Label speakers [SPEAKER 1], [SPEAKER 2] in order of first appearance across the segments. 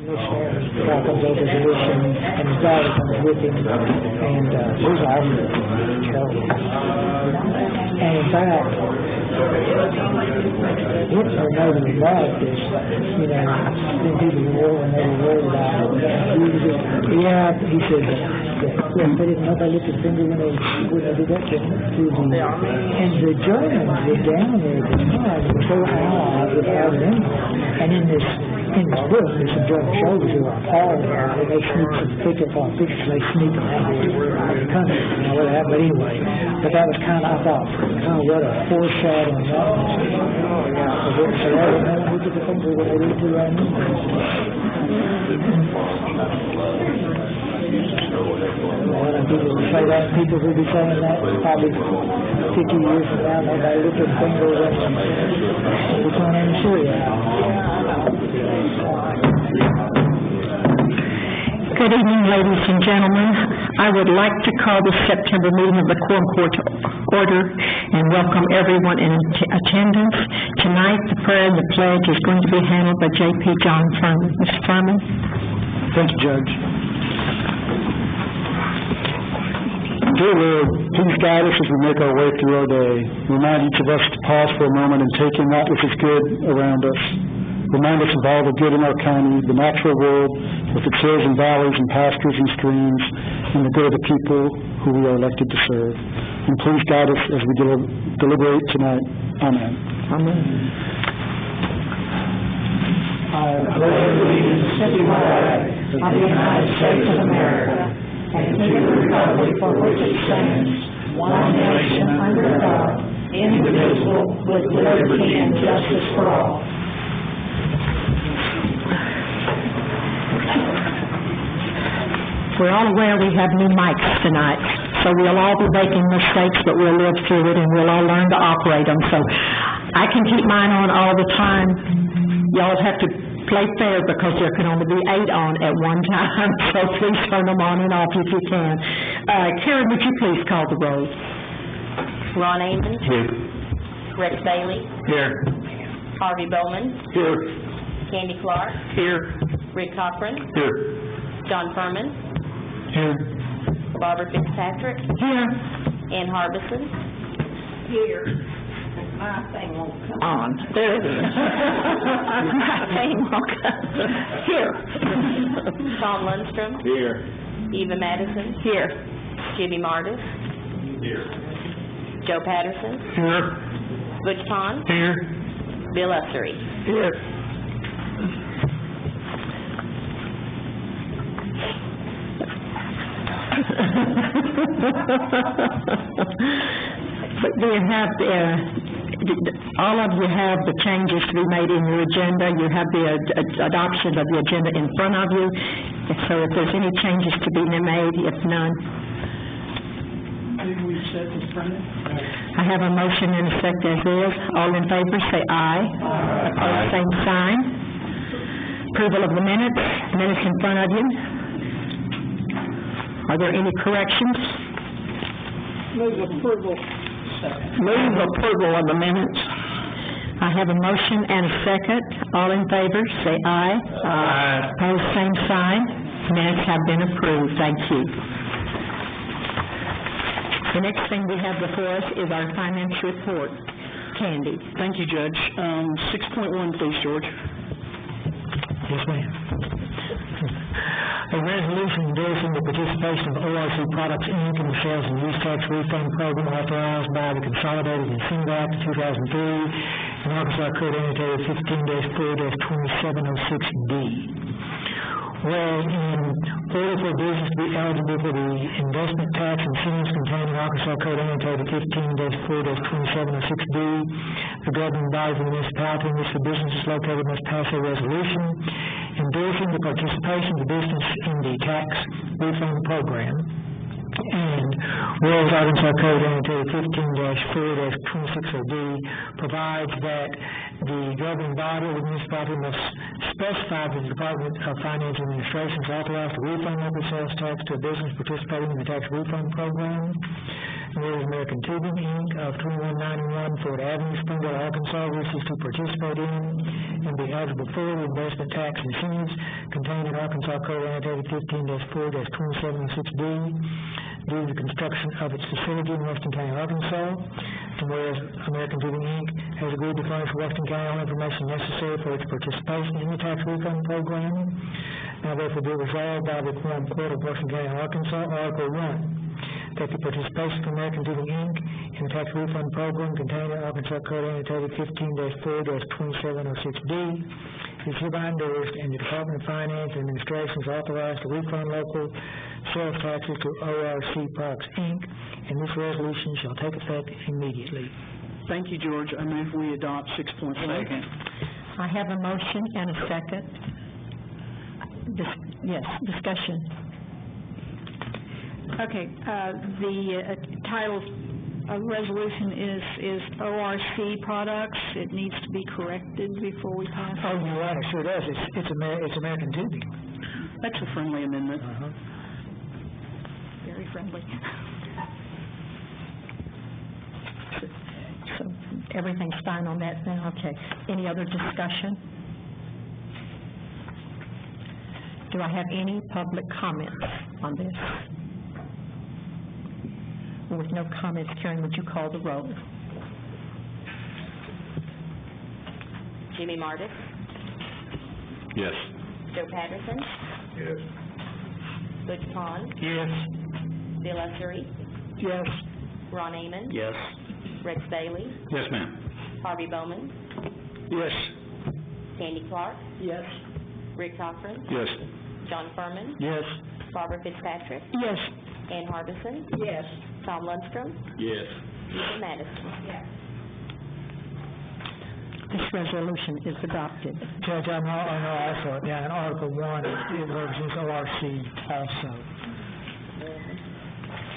[SPEAKER 1] commissioner, guy comes over to this, and his daughter comes with him, and he's awesome. And in fact, it's her noted about this, you know, then people were and they were worried about it. Yeah, he said that they didn't know they lifted finger when they did that to the, and the Germans were down there at the time, and so allied with Alabama. And in this book, there's some German soldiers who are appalled, and they sneak some pick up on pictures, they sneak them out of the country, you know, what happened. But anyway, but that was kind of, I thought, what a foreshadowing that was. So look at the things that they do to right now. Well, and people will say that, people will be saying that probably 50 years from now, they look at things over and we can't even see it.
[SPEAKER 2] Good evening, ladies and gentlemen. I would like to call the September meeting of the Quorum Court to order and welcome everyone in attendance. Tonight, the prayer and the pledge is going to be handled by J.P. John Furman. Mr. Furman.
[SPEAKER 3] Thank you, Judge. Dear Lord, please guide us as we make our way through our day. Remind each of us to pause for a moment and take in that which is good around us. Remind us of all the good in our county, the natural world, with its hills and valleys and pastures and streams, and the good of the people who we are elected to serve. And please guide us as we deliberate tonight. Amen.
[SPEAKER 1] Amen.
[SPEAKER 4] I pledge allegiance to the flag of the United States of America and to the republic for which it stands, one nation under God, indivisible, with liberty and justice for all.
[SPEAKER 2] We're all aware we have new mics tonight, so we'll all be making mistakes, but we'll live through it and we'll all learn to operate them. So I can keep mine on all the time. Y'all have to play fair because there can only be 8 on at one time, so please turn them on and off if you can. Karen, would you please call the roll?
[SPEAKER 5] Ron Amon.
[SPEAKER 3] Here.
[SPEAKER 5] Rex Bailey.
[SPEAKER 3] Here.
[SPEAKER 5] Harvey Bowman.
[SPEAKER 3] Here.
[SPEAKER 5] Candy Clark.
[SPEAKER 3] Here.
[SPEAKER 5] Rick Cochran.
[SPEAKER 3] Here.
[SPEAKER 5] John Furman.
[SPEAKER 3] Here.
[SPEAKER 5] Barbara Fitzpatrick.
[SPEAKER 2] Here.
[SPEAKER 5] Ann Harbison.
[SPEAKER 4] Here. My thing won't come
[SPEAKER 2] On. There it is. My thing won't come. Here.
[SPEAKER 5] Tom Lundstrom.
[SPEAKER 3] Here.
[SPEAKER 5] Eva Madison.
[SPEAKER 2] Here.
[SPEAKER 5] Jimmy Martis.
[SPEAKER 3] Here.
[SPEAKER 5] Joe Patterson.
[SPEAKER 3] Here.
[SPEAKER 5] Butch Pond.
[SPEAKER 3] Here.
[SPEAKER 5] Bill Usery.
[SPEAKER 3] Here.
[SPEAKER 2] But do you have all of you have the changes to be made in your agenda? You have the adoption of the agenda in front of you. So if there's any changes to be made, if none.
[SPEAKER 1] Did we set this front?
[SPEAKER 2] I have a motion and a second as is. All in favor say aye. Opposed, same sign. Approval of the minutes. Minutes in front of you. Are there any corrections?
[SPEAKER 1] Move approval.
[SPEAKER 2] Move approval of the minutes. I have a motion and a second. All in favor say aye.
[SPEAKER 3] Aye.
[SPEAKER 2] Opposed, same sign. Minutes have been approved. Thank you. The next thing we have before us is our finance report. Candy.
[SPEAKER 3] Thank you, Judge. 6.1, please, George.
[SPEAKER 1] Yes, ma'am. A resolution endorsing the participation of ORC Products, Inc. in the Sales and Use Tax Refund Program authorized by the Consolidated and Single Act of 2003 and Arkansas Code Annotated 15-4-2706D. Whereas in order for a business to be eligible for the investment tax incentives contained in Arkansas Code Annotated 15-4-2706D, the governing body of the municipality in which the business is located must pass a resolution endorsing the participation of the business in the tax refund program. And whereas Arkansas Code Annotated 15-4-26D provides that the governing body of the municipality must specify that the Department of Finance and Administration is authorized to refund local sales tax to a business participating in the tax refund program. Whereas American Tubing, Inc. of 2191 Fort Avenue, Springdale, Arkansas wishes to participate in and be eligible for the investment tax incentives contained in Arkansas Code Annotated 15-4-2706D due to the construction of its facility in Washington County, Arkansas. And whereas American Tubing, Inc. has agreed to furnish Washington County all information necessary for its participation in the tax refund program, now therefore be resolved by the Quorum Court of Washington County, Arkansas, Article 1, that the participation of American Tubing, Inc. in the tax refund program contained in Arkansas Code Annotated 15-4-2706D is hereby endorsed, and the Department of Finance and Administration is authorized to refund local sales taxes to ORC Products, Inc., and this resolution shall take effect immediately.
[SPEAKER 3] Thank you, George. I move we adopt 6.2.
[SPEAKER 2] I have a motion and a second. Discussion.
[SPEAKER 4] Okay, the title of resolution is ORC Products. It needs to be corrected before we pass.
[SPEAKER 1] Oh, you're right, it sure does. It's American Tubing.
[SPEAKER 3] That's a friendly amendment.
[SPEAKER 4] Very friendly.
[SPEAKER 2] So everything's fine on that now? Okay. Any other discussion? Do I have any public comments on this? With no comments, Karen, would you call the roll?
[SPEAKER 5] Jimmy Martis?
[SPEAKER 6] Yes.
[SPEAKER 5] Joe Patterson?
[SPEAKER 6] Yes.
[SPEAKER 5] Butch Pond?
[SPEAKER 1] Yes.
[SPEAKER 5] Bill Essery?
[SPEAKER 1] Yes.
[SPEAKER 5] Ron Amon?
[SPEAKER 6] Yes.
[SPEAKER 5] Rex Daly?
[SPEAKER 6] Yes, ma'am.
[SPEAKER 5] Harvey Bowman?
[SPEAKER 6] Yes.
[SPEAKER 5] Candy Clark?
[SPEAKER 1] Yes.
[SPEAKER 5] Rick Cochran?
[SPEAKER 6] Yes.
[SPEAKER 5] John Furman?
[SPEAKER 1] Yes.
[SPEAKER 5] Barbara Fitzpatrick?
[SPEAKER 1] Yes.
[SPEAKER 5] Ann Harbison?
[SPEAKER 1] Yes.
[SPEAKER 5] Tom Lundstrom?
[SPEAKER 6] Yes.
[SPEAKER 5] Eva Madison?
[SPEAKER 2] This resolution is adopted.
[SPEAKER 1] Judge, I know also, in Article 1, it represents ORC also.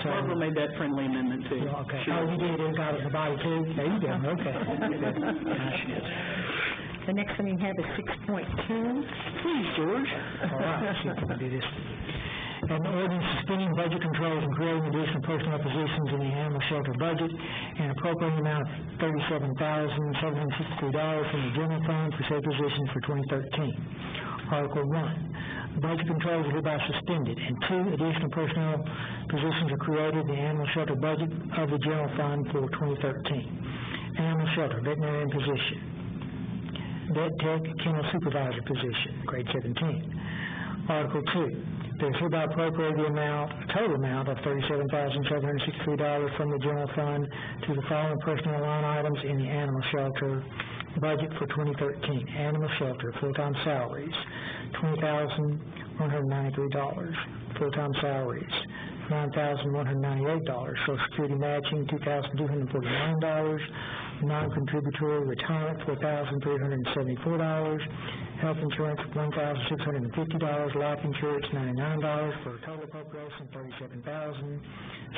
[SPEAKER 1] So,
[SPEAKER 3] Barbara made that friendly amendment, too.
[SPEAKER 1] okay. Oh, you did, it got it in the body, too? There you go, okay.
[SPEAKER 2] The next thing we have is 6.2.
[SPEAKER 1] Please, George. All right, see if we can do this. An ordinance suspending budget controls and creating additional personnel positions in the animal shelter budget and appropriating the amount of $37,763 from the general fund for said positions for 2013. Article 1. Budget controls are hereby suspended, and 2 additional personnel positions are created in the animal shelter budget of the general fund for 2013. Animal shelter, veterinarian position. Vet tech, kennel supervisor position, grade 17. Article 2. There's hereby appropriated the total amount of $37,763 from the general fund to the following personnel line items in the animal shelter budget for 2013. Animal shelter, full-time salaries, $20,193. Full-time salaries, $9,198. Social Security matching, $2,249. Non-contributory retirement, $4,374. Health insurance, $1,650. Life insurance, $99. For a total appropriation of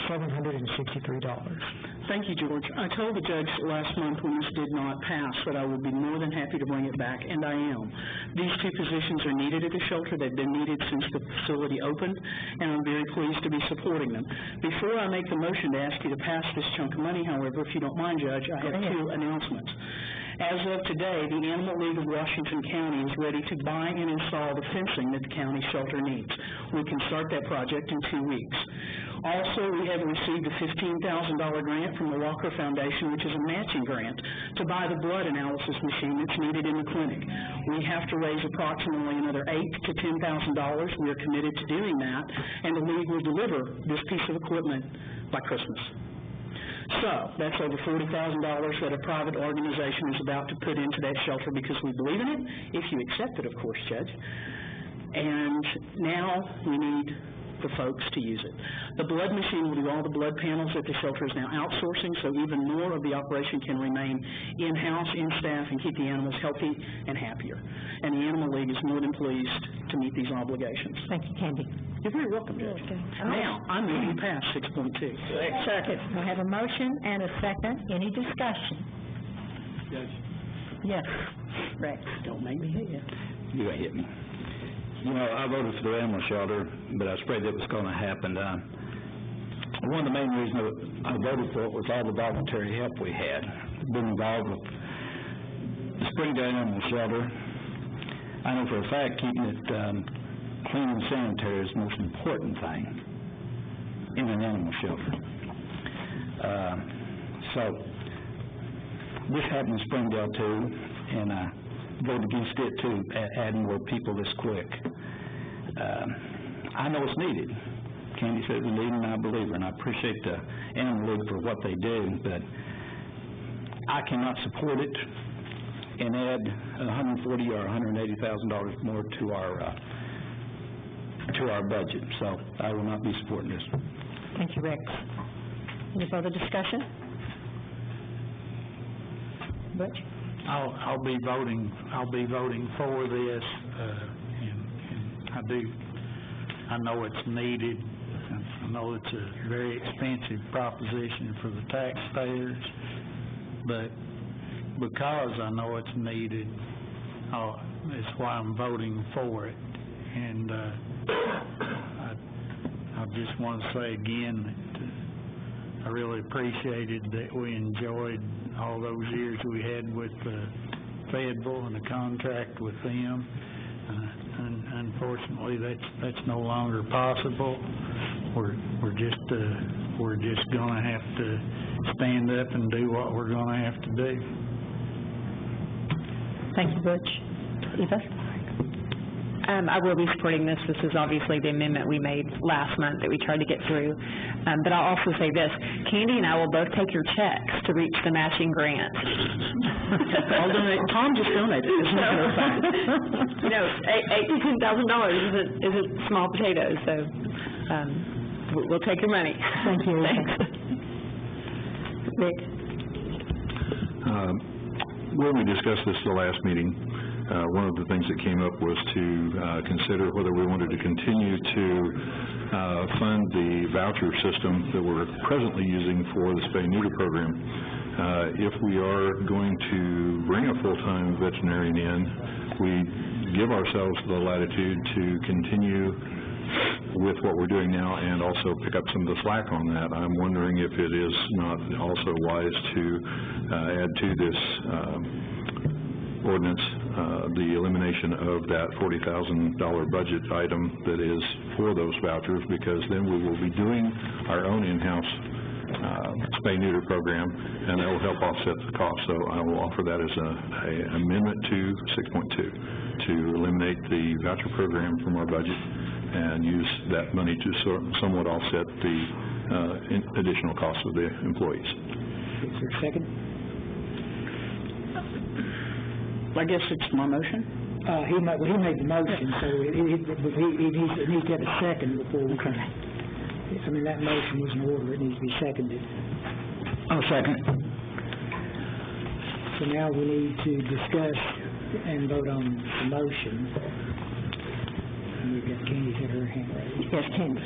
[SPEAKER 1] $37,763.
[SPEAKER 3] Thank you, George. I told the judge last month when this did not pass that I would be more than happy to bring it back, and I am. These 2 positions are needed at the shelter. They've been needed since the facility opened, and I'm very pleased to be supporting them. Before I make the motion to ask you to pass this chunk of money, however, if you don't mind, Judge, I have 2 announcements. As of today, the Animal League of Washington County is ready to buy and install the fencing that the county shelter needs. We can start that project in 2 weeks. Also, we have received a $15,000 grant from the Walker Foundation, which is a matching grant, to buy the blood analysis machine that's needed in the clinic. We have to raise approximately another $8,000 to $10,000. We are committed to doing that, and the League will deliver this piece of equipment by Christmas. So, that's over $40,000 that a private organization is about to put into that shelter because we believe in it, if you accept it, of course, Judge. And now we need the folks to use it. The blood machine will do all the blood panels that the shelter is now outsourcing, so even more of the operation can remain in-house, in-staff, and keep the animals healthy and happier. And the Animal League is more than pleased to meet these obligations.
[SPEAKER 2] Thank you, Candy.
[SPEAKER 3] You're very welcome, Judge. Now, I'm moving past 6.2.
[SPEAKER 2] Second. I have a motion and a second. Any discussion?
[SPEAKER 6] Judge.
[SPEAKER 2] Yes. Rex.
[SPEAKER 3] Don't make me hit you.
[SPEAKER 6] You ain't hit me. You know, I voted for the animal shelter, but I was afraid that was going to happen. one of the main reasons I voted for it was all the voluntary help we had. Been involved with the Springdale Animal Shelter. I know for a fact keeping it clean and sanitary is the most important thing in an animal shelter. So this happened in Springdale too, and I voted against it too, adding more people this quick. I know it's needed. Candy says it's needed, and I believe her, and I appreciate the Animal League for what they do, but I cannot support it and add $140,000 or $180,000 more to our budget. So I will not be supporting this.
[SPEAKER 2] Thank you, Rex. Any further discussion? Butch?
[SPEAKER 7] I'll be voting for this, and I know it's needed. I know it's a very expensive proposition for the taxpayers, but because I know it's needed, that's why I'm voting for it. And I just want to say again that I really appreciated that we enjoyed all those years we had with Fayetteville and the contract with them. Unfortunately, that's no longer possible. We're just going to have to stand up and do what we're going to have to do.
[SPEAKER 2] Thank you, Butch. Eva?
[SPEAKER 8] I will be supporting this. This is obviously the amendment we made last month that we tried to get through. But I'll also say this. Candy and I will both take your checks to reach the matching grant.
[SPEAKER 2] I'll donate. Tom just donated. It's not going to fund.
[SPEAKER 8] You know, $8,000 to $10,000 isn't small potatoes, so we'll take your money.
[SPEAKER 2] Thank you.
[SPEAKER 8] Thanks.
[SPEAKER 2] Rick?
[SPEAKER 9] When we discussed this the last meeting, one of the things that came up was to consider whether we wanted to continue to fund the voucher system that we're presently using for the spay-neuter program. If we are going to bring a full-time veterinarian in, we give ourselves the latitude to continue with what we're doing now and also pick up some of the slack on that. I'm wondering if it is not also wise to add to this ordinance the elimination of that $40,000 budget item that is for those vouchers, because then we will be doing our own in-house spay-neuter program, and that will help offset the cost. So I will offer that as an amendment to 6.2 to eliminate the voucher program from our budget and use that money to somewhat offset the additional costs of the employees.
[SPEAKER 1] Is there a second?
[SPEAKER 2] I guess it's my motion.
[SPEAKER 1] He made the motion, so it needs to have a second before we can. I mean, that motion is in order. It needs to be seconded.
[SPEAKER 2] I'll second.
[SPEAKER 1] So now we need to discuss and vote on the motion. And we've got Candy had her hand raised.
[SPEAKER 2] Yes, Candy.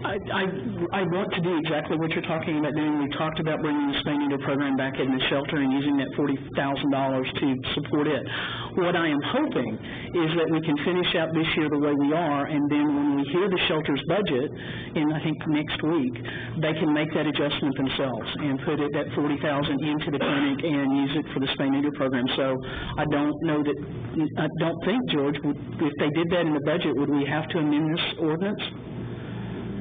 [SPEAKER 2] I want to do exactly what you're talking about doing. We talked about bringing the spay-neuter program back in the shelter and using that $40,000 to support it. What I am hoping is that we can finish out this year the way we are, and then when we hear the shelter's budget in, I think, next week, they can make that adjustment themselves and put that $40,000 into the clinic and use it for the spay-neuter program. So I don't think, George, if they did that in the budget, would we have to amend this ordinance?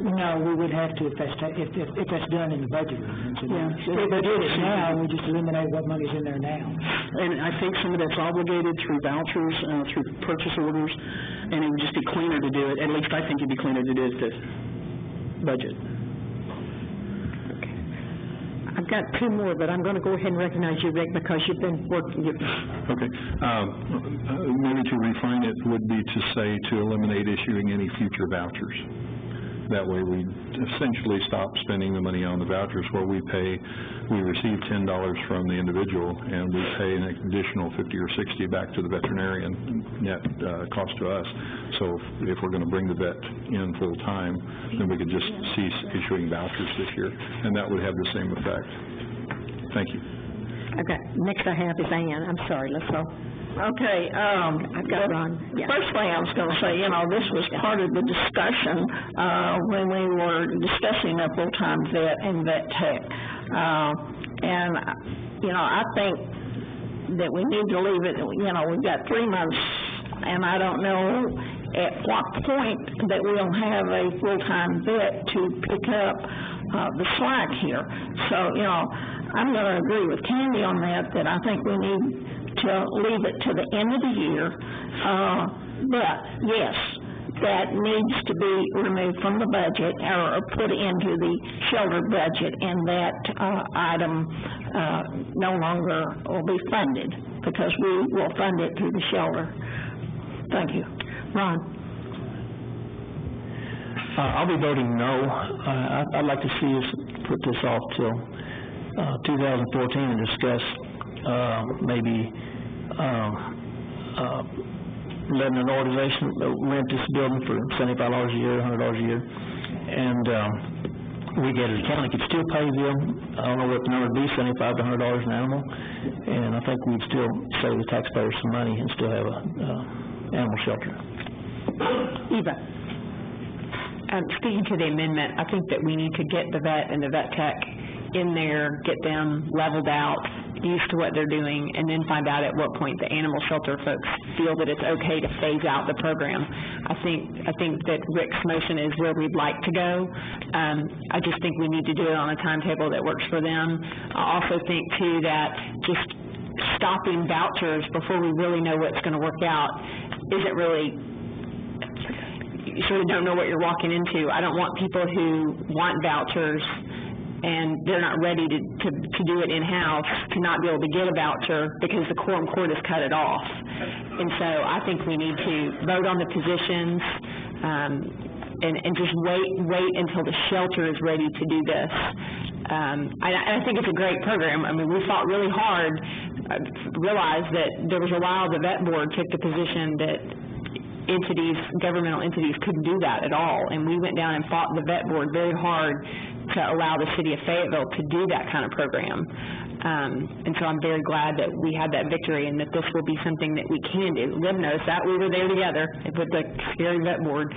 [SPEAKER 1] No, we would have to if that's done in the budget ordinance.
[SPEAKER 2] Yeah.
[SPEAKER 1] If they did it now, we just eliminate what money's in there now.
[SPEAKER 2] And I think some of that's obligated through vouchers, through purchase orders, and it would just be cleaner to do it. At least I think it'd be cleaner to do it to budget.
[SPEAKER 8] I've got two more, but I'm going to go ahead and recognize you, Rick, because you've been working.
[SPEAKER 9] Okay. Maybe to refine it would be to say to eliminate issuing any future vouchers. That way we essentially stop spending the money on the vouchers where we receive $10 from the individual and we pay an additional 50 or 60 back to the veterinarian net cost to us. So if we're going to bring the vet in full time, then we could just cease issuing vouchers this year, and that would have the same effect. Thank you.
[SPEAKER 8] Okay, next I have is Ann. I'm sorry, let's go.
[SPEAKER 4] Okay,
[SPEAKER 2] I've got Ron. Yeah.
[SPEAKER 4] first thing I was gonna say, this was part of the discussion, when we were discussing a full-time vet and vet tech. And, I think that we need to leave it, we've got 3 months, and I don't know at what point that we'll have a full-time vet to pick up, the slack here. So, I'm gonna agree with Candy on that I think we need to leave it to the end of the year. But, yes, that needs to be removed from the budget or put into the shelter budget, and that item no longer will be funded because we will fund it through the shelter. Thank you.
[SPEAKER 2] Ron?
[SPEAKER 10] I'll be voting no. I'd like to see us put this off till 2014 and discuss maybe letting an organization rent this building for $75 a year, $100 a year, and we get it. The county could still pay them, I don't know what the number would be, $75 to $100 an animal, and I think we'd still save the taxpayers some money and still have a animal shelter.
[SPEAKER 8] Eva? Speaking to the amendment, I think that we need to get the vet and the vet tech in there, get them leveled out, used to what they're doing, and then find out at what point the animal shelter folks feel that it's okay to phase out the program. I think that Rick's motion is where we'd like to go. I just think we need to do it on a timetable that works for them. I also think too that just stopping vouchers before we really know what's going to work out isn't really, you sort of don't know what you're walking into. I don't want people who want vouchers and they're not ready to do it in-house to not be able to get a voucher because the Quorum Court has cut it off. And so I think we need to vote on the positions and just wait until the shelter is ready to do this. I think it's a great program. I mean, we fought really hard, realized that there was a while the vet board took the position that governmental entities couldn't do that at all, and we went down and fought the vet board very hard to allow the city of Fayetteville to do that kind of program. And so I'm very glad that we had that victory and that this will be something that we can do. Liv knows that. We were there together with the scary vet board.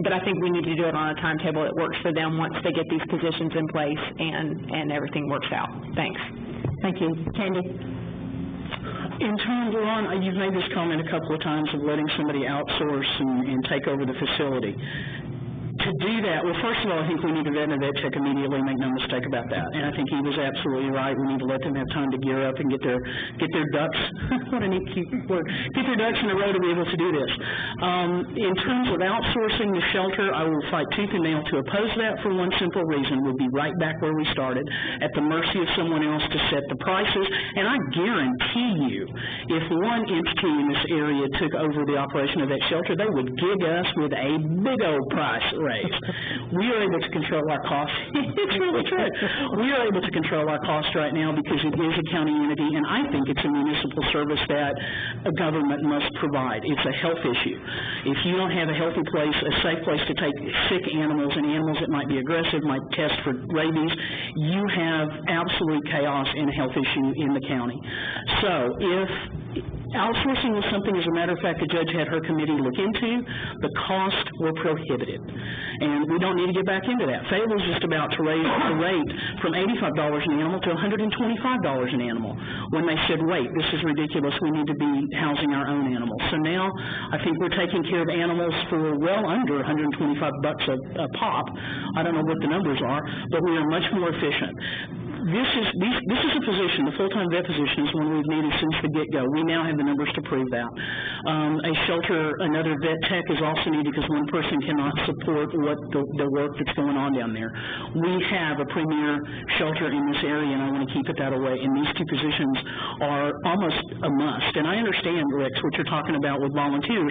[SPEAKER 8] But I think we need to do it on a timetable that works for them once they get these positions in place and everything works out. Thanks.
[SPEAKER 2] Thank you. Candy?
[SPEAKER 11] In terms of, Ron, you've made this comment a couple of times of letting somebody outsource and take over the facility. To do that, well, first of all, I think we need to vet and vet check immediately, make no mistake about that. And I think he was absolutely right. We need to let them have time to gear up and get their ducks, what a neat cute word, get their ducks in a row to be able to do this. In terms of outsourcing the shelter, I will fight tooth and nail to oppose that for one simple reason. We'll be right back where we started, at the mercy of someone else to set the prices. And I guarantee you, if one entity in this area took over the operation of that shelter, they would gig us with a big old price raise. We are able to control our costs. It's really true. We are able to control our costs right now because it is a county entity, and I think it's a municipal service that a government must provide. It's a health issue. If you don't have a healthy place, a safe place to take sick animals and animals that might be aggressive, might test for rabies, you have absolute chaos and a health issue in the county. So if outsourcing was something, as a matter of fact, the judge had her committee look into, the costs were prohibitive. And we don't need to get back into that. Fayetteville was just about to raise the rate from $85 an animal to $125 an animal when they said, wait, this is ridiculous, we need to be housing our own animals. So now I think we're taking care of animals for well under $125 a pop. I don't know what the numbers are, but we are much more efficient. This is a position, the full-time vet position is one we've needed since the get-go. We now have the numbers to prove that. A shelter, another vet tech is also needed because one person cannot support what the work that's going on down there. We have a premier shelter in this area, and I want to keep it that way, and these two positions are almost a must. And I understand, Rex, what you're talking about with volunteers,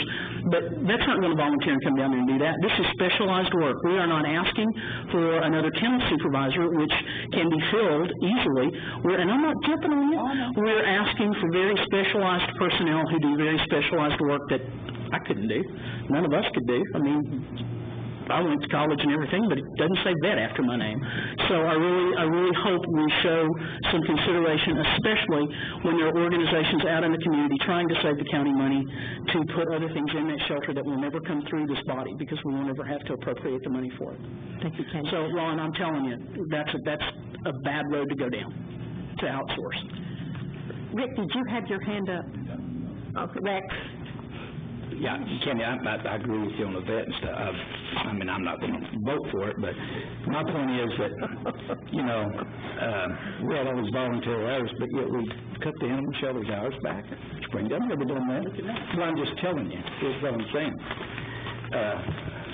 [SPEAKER 11] but that's not going to volunteer and come down there and do that. This is specialized work. We are not asking for another kennel supervisor, which can be filled easily, and I'm not jumping on you. We're asking for very specialized personnel who do very specialized work that I couldn't do. None of us could do. I mean, I went to college and everything, but it doesn't say vet after my name. So I really hope we show some consideration, especially when there are organizations out in the community trying to save the county money to put other things in that shelter that will never come through this body because we will never have to appropriate the money for it.
[SPEAKER 2] Thank you, Ken.
[SPEAKER 11] So, Ron, I'm telling you, that's a bad road to go down, to outsource.
[SPEAKER 2] Rick, did you have your hand up? Okay, Rex?
[SPEAKER 6] Yeah, Kenny, I agree with you on the vet and stuff. I mean, I'm not going to vote for it, but my point is that, you know, we had all these voluntary hours, but yet we cut the animal shelter's hours back. Springdale never done that. Well, I'm just telling you, here's what I'm saying.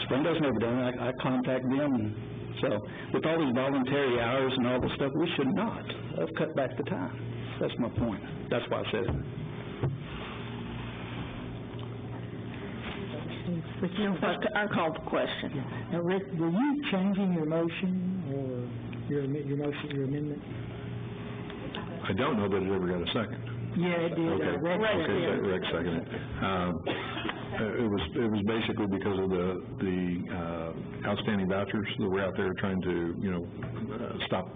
[SPEAKER 6] Springdale's never done it. I contact them, and so with all these voluntary hours and all this stuff, we should not have cut back the time. That's my point. That's why I said it.
[SPEAKER 11] I called the question.
[SPEAKER 1] Now, Rick, were you changing your motion or your amendment?
[SPEAKER 9] I don't know that it ever got a second.
[SPEAKER 1] Yeah, it did.
[SPEAKER 9] Okay, Rex seconded it. It was basically because of the outstanding vouchers that were out there trying to, you know, stop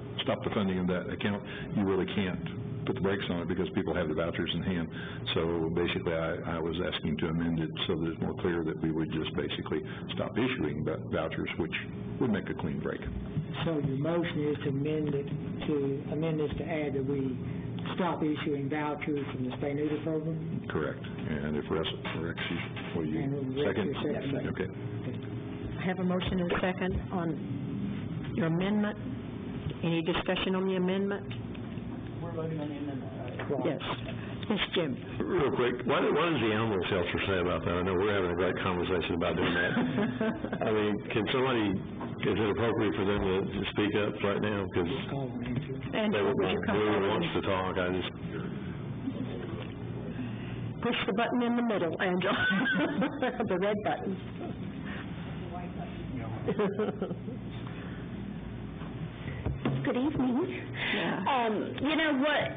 [SPEAKER 9] the funding of that account. You really can't put the brakes on it because people have the vouchers in hand. So basically, I was asking to amend it so that it's more clear that we would just basically stop issuing vouchers, which would make a clean break.
[SPEAKER 1] So your motion is to amend this to add that we stop issuing vouchers from the spay neuter program?
[SPEAKER 9] Correct. And if Rex, will you second?
[SPEAKER 1] Second.
[SPEAKER 9] Okay.
[SPEAKER 2] I have a motion and a second on your amendment. Any discussion on the amendment?
[SPEAKER 11] We're voting on the amendment, right?
[SPEAKER 2] Yes. Yes, Jim.
[SPEAKER 12] Real quick, what does the animal shelter say about that? I know we're having a great conversation about doing that. I mean, is it appropriate for them to speak up right now? Because whoever wants to talk, I just...
[SPEAKER 2] Push the button in the middle, Angela. The red button.
[SPEAKER 13] Good evening.
[SPEAKER 2] Yeah.
[SPEAKER 13] You know what,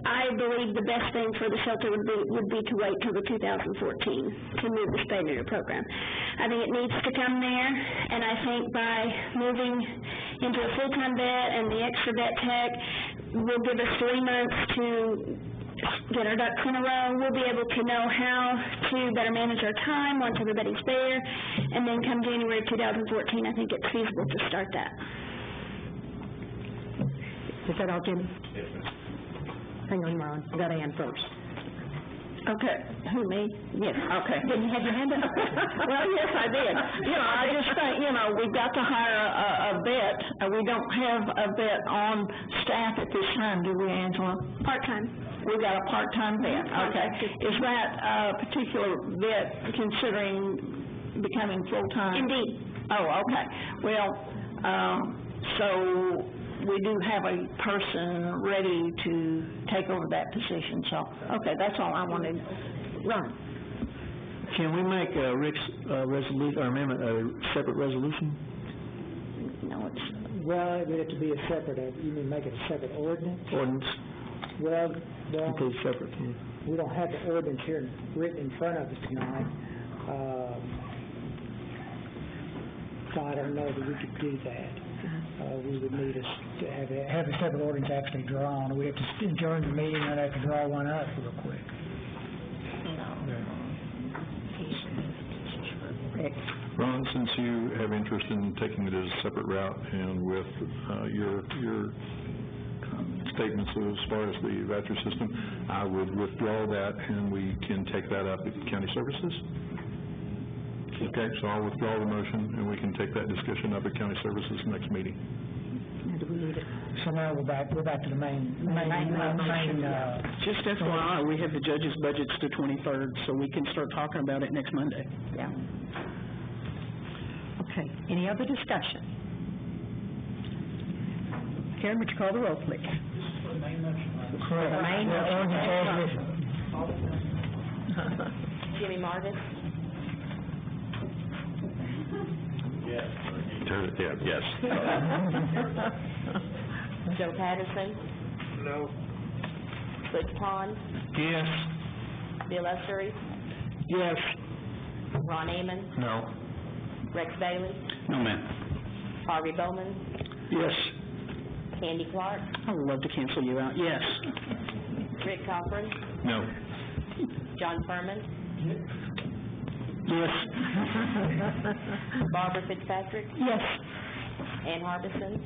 [SPEAKER 13] I believe the best thing for the shelter would be to wait till the 2014 to move the spay neuter program. I think it needs to come there, and I think by moving into a full-time vet and the extra vet tech will give us 3 months to get our ducks in a row. We'll be able to know how to better manage our time once everybody's there, and then come January 2014, I think it's feasible to start that.
[SPEAKER 2] Is that all, Jimmy? Yes, ma'am. Hang on, Ron. I got Ann first.
[SPEAKER 8] Okay.
[SPEAKER 2] Who, me? Yes.
[SPEAKER 8] Okay.
[SPEAKER 2] Didn't you have your hand up?
[SPEAKER 8] Well, yes, I did. You know, I just think, you know, we've got to hire a vet. We don't have a vet on staff at this time, do we, Angela?
[SPEAKER 13] Part-time.
[SPEAKER 8] We've got a part-time vet. Okay. Is that particular vet considering becoming full-time?
[SPEAKER 13] Indeed.
[SPEAKER 8] Oh, okay. Well, so we do have a person ready to take over that position, so, okay, that's all I wanted. Ron?
[SPEAKER 10] Can we make Rick's resolution, or amendment, a separate resolution?
[SPEAKER 13] No, it's...
[SPEAKER 1] Well, it would have to be a separate, you mean make it a separate ordinance?
[SPEAKER 10] Ordinance,
[SPEAKER 1] Well,
[SPEAKER 10] complete separate, yeah.
[SPEAKER 1] we don't have the ordinance here written in front of us tonight. So I don't know that we could do that. We would need to have a separate ordinance actually drawn. We have to adjourn the meeting and have to draw one up real quick.
[SPEAKER 9] Ron, since you have interest in taking it as a separate route and with your statements as far as the voucher system, I would withdraw that and we can take that up at County Services. Okay, so I'll withdraw the motion and we can take that discussion up at County Services next meeting.
[SPEAKER 1] So now we're back to the main.
[SPEAKER 11] Just FYI, we have the judges' budgets the 23rd, so we can start talking about it next Monday.
[SPEAKER 2] Yeah. Okay, any other discussion? Karen, would you call the roll, please? For the main motion.
[SPEAKER 5] Jimmy Marvis?
[SPEAKER 12] Turn it down, yes.
[SPEAKER 5] Joe Patterson?
[SPEAKER 12] No.
[SPEAKER 5] Butch Pond?
[SPEAKER 10] Yes.
[SPEAKER 5] Bill Essery?
[SPEAKER 10] Yes.
[SPEAKER 5] Ron Amon?
[SPEAKER 10] No.
[SPEAKER 5] Rex Bailey,
[SPEAKER 7] No, ma'am.
[SPEAKER 5] Harvey Bowman,
[SPEAKER 3] Yes.
[SPEAKER 5] Candy Clark,
[SPEAKER 11] I would love to cancel you out, yes.
[SPEAKER 5] Rick Cochran,
[SPEAKER 9] No.
[SPEAKER 5] John Furman,
[SPEAKER 3] Yes.
[SPEAKER 5] Barbara Fitzpatrick,
[SPEAKER 2] Yes.
[SPEAKER 5] Ann Harbison,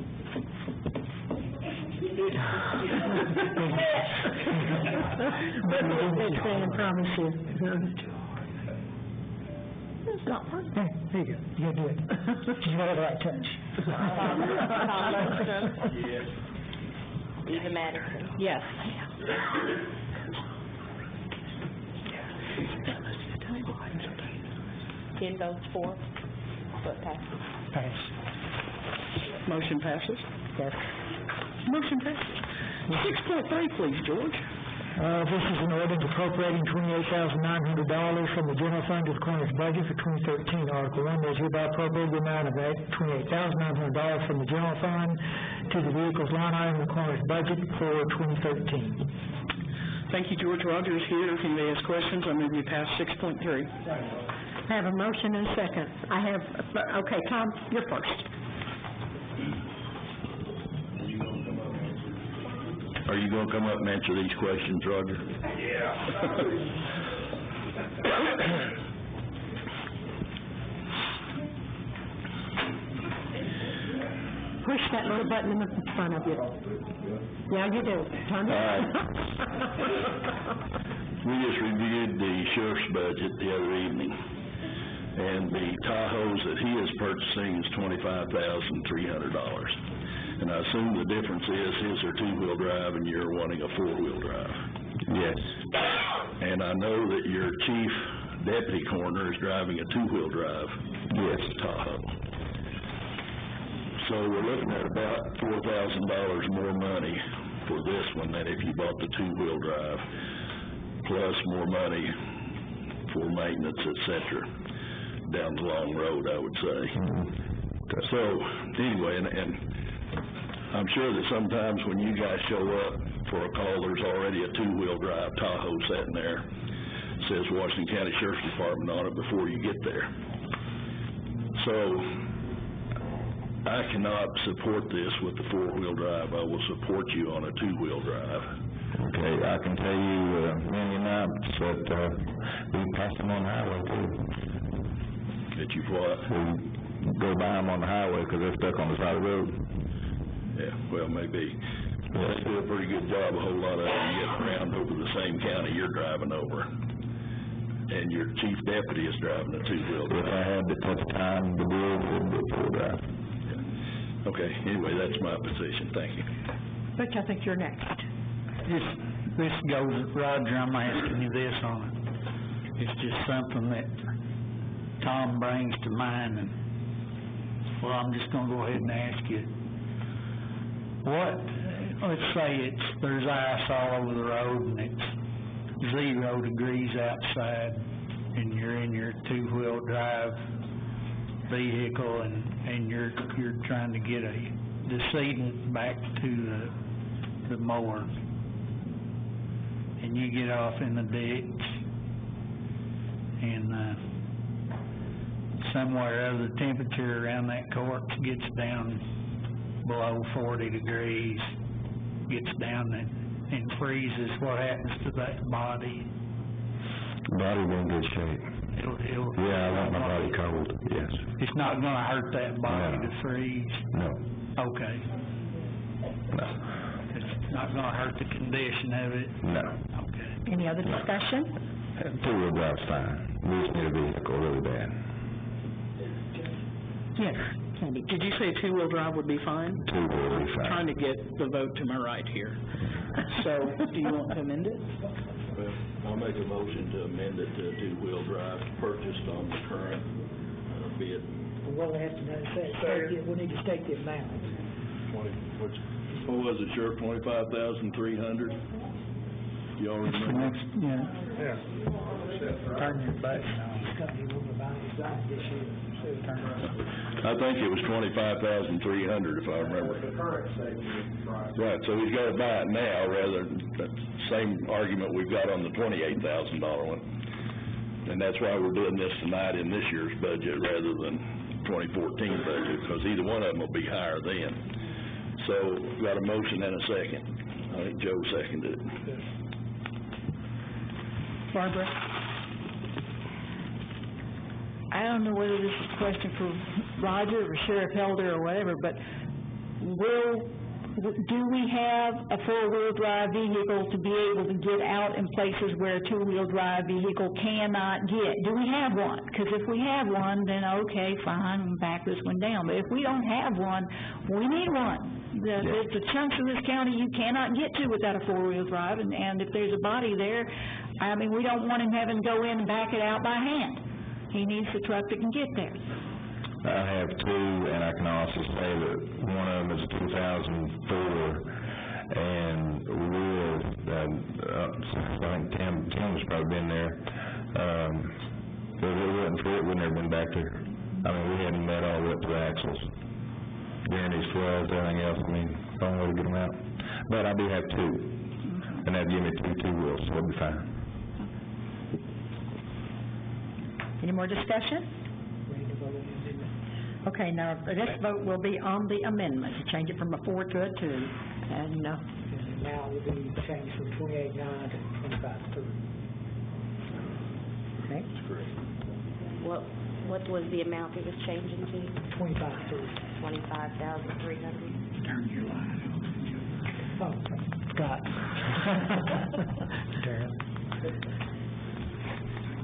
[SPEAKER 2] Big fan, promise you.
[SPEAKER 1] There you go, you do it. You got the right touch.
[SPEAKER 5] Tom Lundstrom, Eva Madison.
[SPEAKER 2] Yes.
[SPEAKER 5] 10 votes for, so it passes.
[SPEAKER 1] Pass.
[SPEAKER 11] Motion passes?
[SPEAKER 1] Yes.
[SPEAKER 11] Motion passes. 6.3, please, George.
[SPEAKER 1] This is an ordinance appropriating $28,900 from the general fund to the coroner's budget for 2013. Article 1, there's hereby appropriated the amount of $28,900 from the general fund to the vehicles line item in the coroner's budget for 2013.
[SPEAKER 11] Thank you, George. Roger is here. If anybody has questions, I move we pass 6.3.
[SPEAKER 2] I have a motion and a second. Okay, Tom, you're first.
[SPEAKER 6] Are you gonna come up and answer these questions, Roger?
[SPEAKER 2] Push that little button in the front of you. Yeah, you do. Turn it.
[SPEAKER 6] All right. We just reviewed the sheriff's budget the other evening, and the Tahoes that he is purchasing is $25,300. And I assume the difference is his are two-wheel drive and you're wanting a four-wheel drive.
[SPEAKER 12] Yes.
[SPEAKER 6] And I know that your chief deputy coroner is driving a two-wheel drive.
[SPEAKER 12] Yes.
[SPEAKER 6] Tahoe. So we're looking at about $4,000 more money for this one than if you bought the two-wheel drive, plus more money for maintenance, et cetera, down the long road, I would say. So anyway, and I'm sure that sometimes when you guys show up for a call, there's already a two-wheel drive Tahoe sitting there. It says Washington County Sheriff's Department on it before you get there. So I cannot support this with the four-wheel drive. I will support you on a two-wheel drive.
[SPEAKER 12] Okay, I can tell you, many nights that, we pass them on the highway too.
[SPEAKER 6] That you've what?
[SPEAKER 12] We go by them on the highway because they're stuck on the side of the road.
[SPEAKER 6] Yeah, well, maybe. They do a pretty good job, a whole lot of them getting around over the same county you're driving over. And your chief deputy is driving a two-wheel drive.
[SPEAKER 12] If I had to touch time to do it, it would be a four drive.
[SPEAKER 6] Yeah. Okay, anyway, that's my position. Thank you.
[SPEAKER 2] Butch, I think you're next.
[SPEAKER 7] This goes, Roger, I'm asking you this on it. It's just something that Tom brings to mind, and, well, I'm just gonna go ahead and ask you. Let's say there's ice all over the road and it's 0 degrees outside and you're in your two-wheel drive vehicle and you're trying to get the decedent back to the morgue, and you get off in the ditch and somewhere or other the temperature around that corpse gets down below 40 degrees, gets down and freezes. What happens to that body?
[SPEAKER 12] Body's in good shape. Yeah, I want my body cold, yes.
[SPEAKER 7] It's not gonna hurt that body
[SPEAKER 12] No.
[SPEAKER 7] to freeze?
[SPEAKER 12] No.
[SPEAKER 7] Okay.
[SPEAKER 12] No.
[SPEAKER 7] It's not gonna hurt the condition of it?
[SPEAKER 12] No.
[SPEAKER 7] Okay.
[SPEAKER 2] Any other discussion?
[SPEAKER 12] Two-wheel drive's fine. We just need a vehicle really bad.
[SPEAKER 2] Yes, Candy.
[SPEAKER 11] Did you say two-wheel drive would be fine?
[SPEAKER 12] Two-wheel would be fine.
[SPEAKER 11] Trying to get the vote to my right here. So, do you want to amend it?
[SPEAKER 6] Well, I'll make a motion to amend it to a two-wheel drive purchased on the current bid.
[SPEAKER 1] What we have to do is we need to state the amount.
[SPEAKER 6] What was it, Sheriff, 25,300? Y'all remember?
[SPEAKER 7] Yeah. Turn your back now.
[SPEAKER 1] This company will buy this year.
[SPEAKER 6] I think it was 25,300 if I remember. Right, so he's got to buy it now rather than the same argument we've got on the $28,000 one. And that's why we're doing this tonight in this year's budget rather than
[SPEAKER 14] 2014 budget, because either one of them will be higher then. So, got a motion and a second. I think Joe seconded it.
[SPEAKER 1] Barbara? I don't know whether this is a question for Roger or Sheriff Helder or whatever, but do we have a four-wheel drive vehicle to be able to get out in places where a two-wheel drive vehicle cannot get? Do we have one? Because if we have one, then okay, fine, we'll back this one down. But if we don't have one, we need one. There's the chunks of this county you cannot get to without a four-wheel drive, and if there's a body there, I mean, we don't want him having to go in and back it out by hand. He needs the truck that can get there.
[SPEAKER 15] I have two, and I can also say that one of them is a 2004, and I think Tim's probably been there. If it wasn't for it, we'd never been back there. I mean, we hadn't met all the way up to the axles. During these floods, everything else, I mean, don't way to get them out. But I do have two, and that'd give me two wheels, so it'll be fine.
[SPEAKER 2] Any more discussion? Okay, now, this vote will be on the amendment, to change it from a 4 to a 2, and,
[SPEAKER 1] Now it will be changed from 28.9 to 25.3.
[SPEAKER 2] okay?
[SPEAKER 5] What was the amount it was changing to?
[SPEAKER 1] 25.3.
[SPEAKER 5] 25,300.
[SPEAKER 1] Turn your light on. Oh, Scott.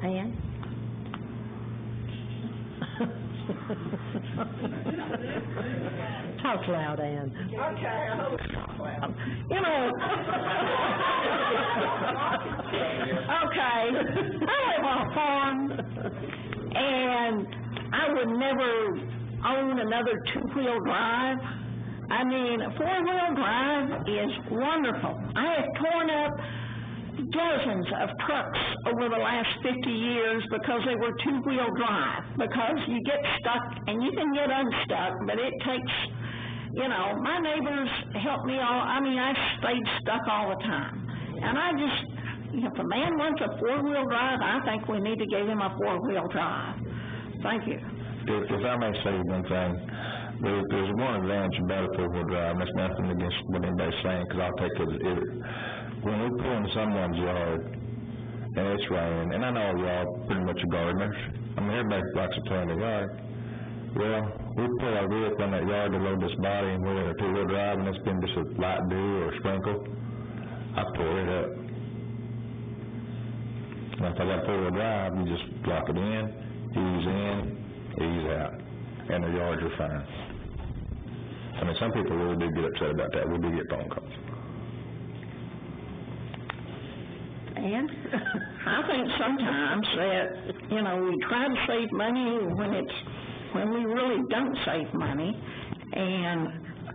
[SPEAKER 2] Ann? Talk loud, Ann.
[SPEAKER 4] Okay, I hope it's not loud.
[SPEAKER 2] You know, okay, I live on a farm, and I would never own another two-wheel drive. I mean, a four-wheel drive is wonderful. I have torn up dozens of trucks over the last 50 years because they were two-wheel drive, because you get stuck and you can get unstuck, but it takes, you know, my neighbors help me I stayed stuck all the time. And I just, if a man wants a four-wheel drive, I think we need to give him a four-wheel drive. Thank you.
[SPEAKER 15] If I may say one thing, there's one advantage about a four-wheel drive, and that's nothing against what anybody's saying, because I'll take it. When we pull in someone's yard, and it's raining, and I know y'all pretty much are gardeners. I mean, everybody likes to play in the yard. Well, we pull our vehicle in that yard to load this body, and we're in a two-wheel drive, and it's been just a light dew or a sprinkle. I pull it up. Now, if I got a four-wheel drive, you just lock it in, ease out, and the yards are fine. I mean, some people really do get upset about that. We do get phone calls.
[SPEAKER 2] And
[SPEAKER 8] I think sometimes that, you know, we try to save money when we really don't save money, and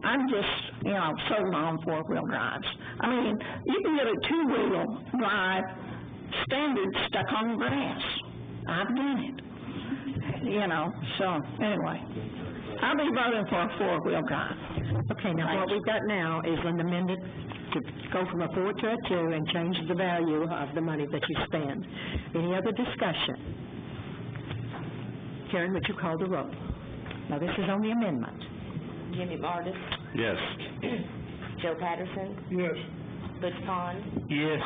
[SPEAKER 8] I'm just, you know, sold on four-wheel drives. I mean, you can get a two-wheel drive standard stuck on grass. I've done it. You know, so anyway, I'll be voting for a four-wheel drive.
[SPEAKER 2] okay, now what we've got now is an amended to go from a 4 to a 2 and change the value of the money that you spend. Any other discussion? Karen, would you call the roll? Now, this is on the amendment.
[SPEAKER 5] Jimmy Martis,
[SPEAKER 12] Yes.
[SPEAKER 5] Joe Patterson,
[SPEAKER 3] Yes.
[SPEAKER 5] Butch Pond,
[SPEAKER 7] Yes.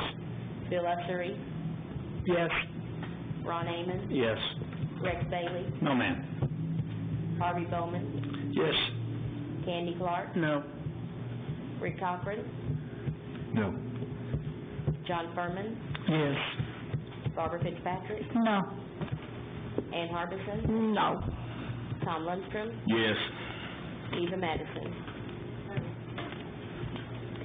[SPEAKER 5] Bill Ussery,
[SPEAKER 3] Yes.
[SPEAKER 5] Ron Amon,
[SPEAKER 7] Yes.
[SPEAKER 5] Rex Bailey,
[SPEAKER 7] No, ma'am.
[SPEAKER 5] Harvey Bowman,
[SPEAKER 7] Yes.
[SPEAKER 5] Candy Clark,
[SPEAKER 7] No.
[SPEAKER 5] Rick Cochran,
[SPEAKER 15] No.
[SPEAKER 5] John Furman,
[SPEAKER 7] Yes.
[SPEAKER 5] Barbara Fitzpatrick,
[SPEAKER 2] No.
[SPEAKER 5] Ann Harbison,
[SPEAKER 2] No.
[SPEAKER 5] Tom Lundstrom,
[SPEAKER 12] Yes.
[SPEAKER 5] Eva Madison.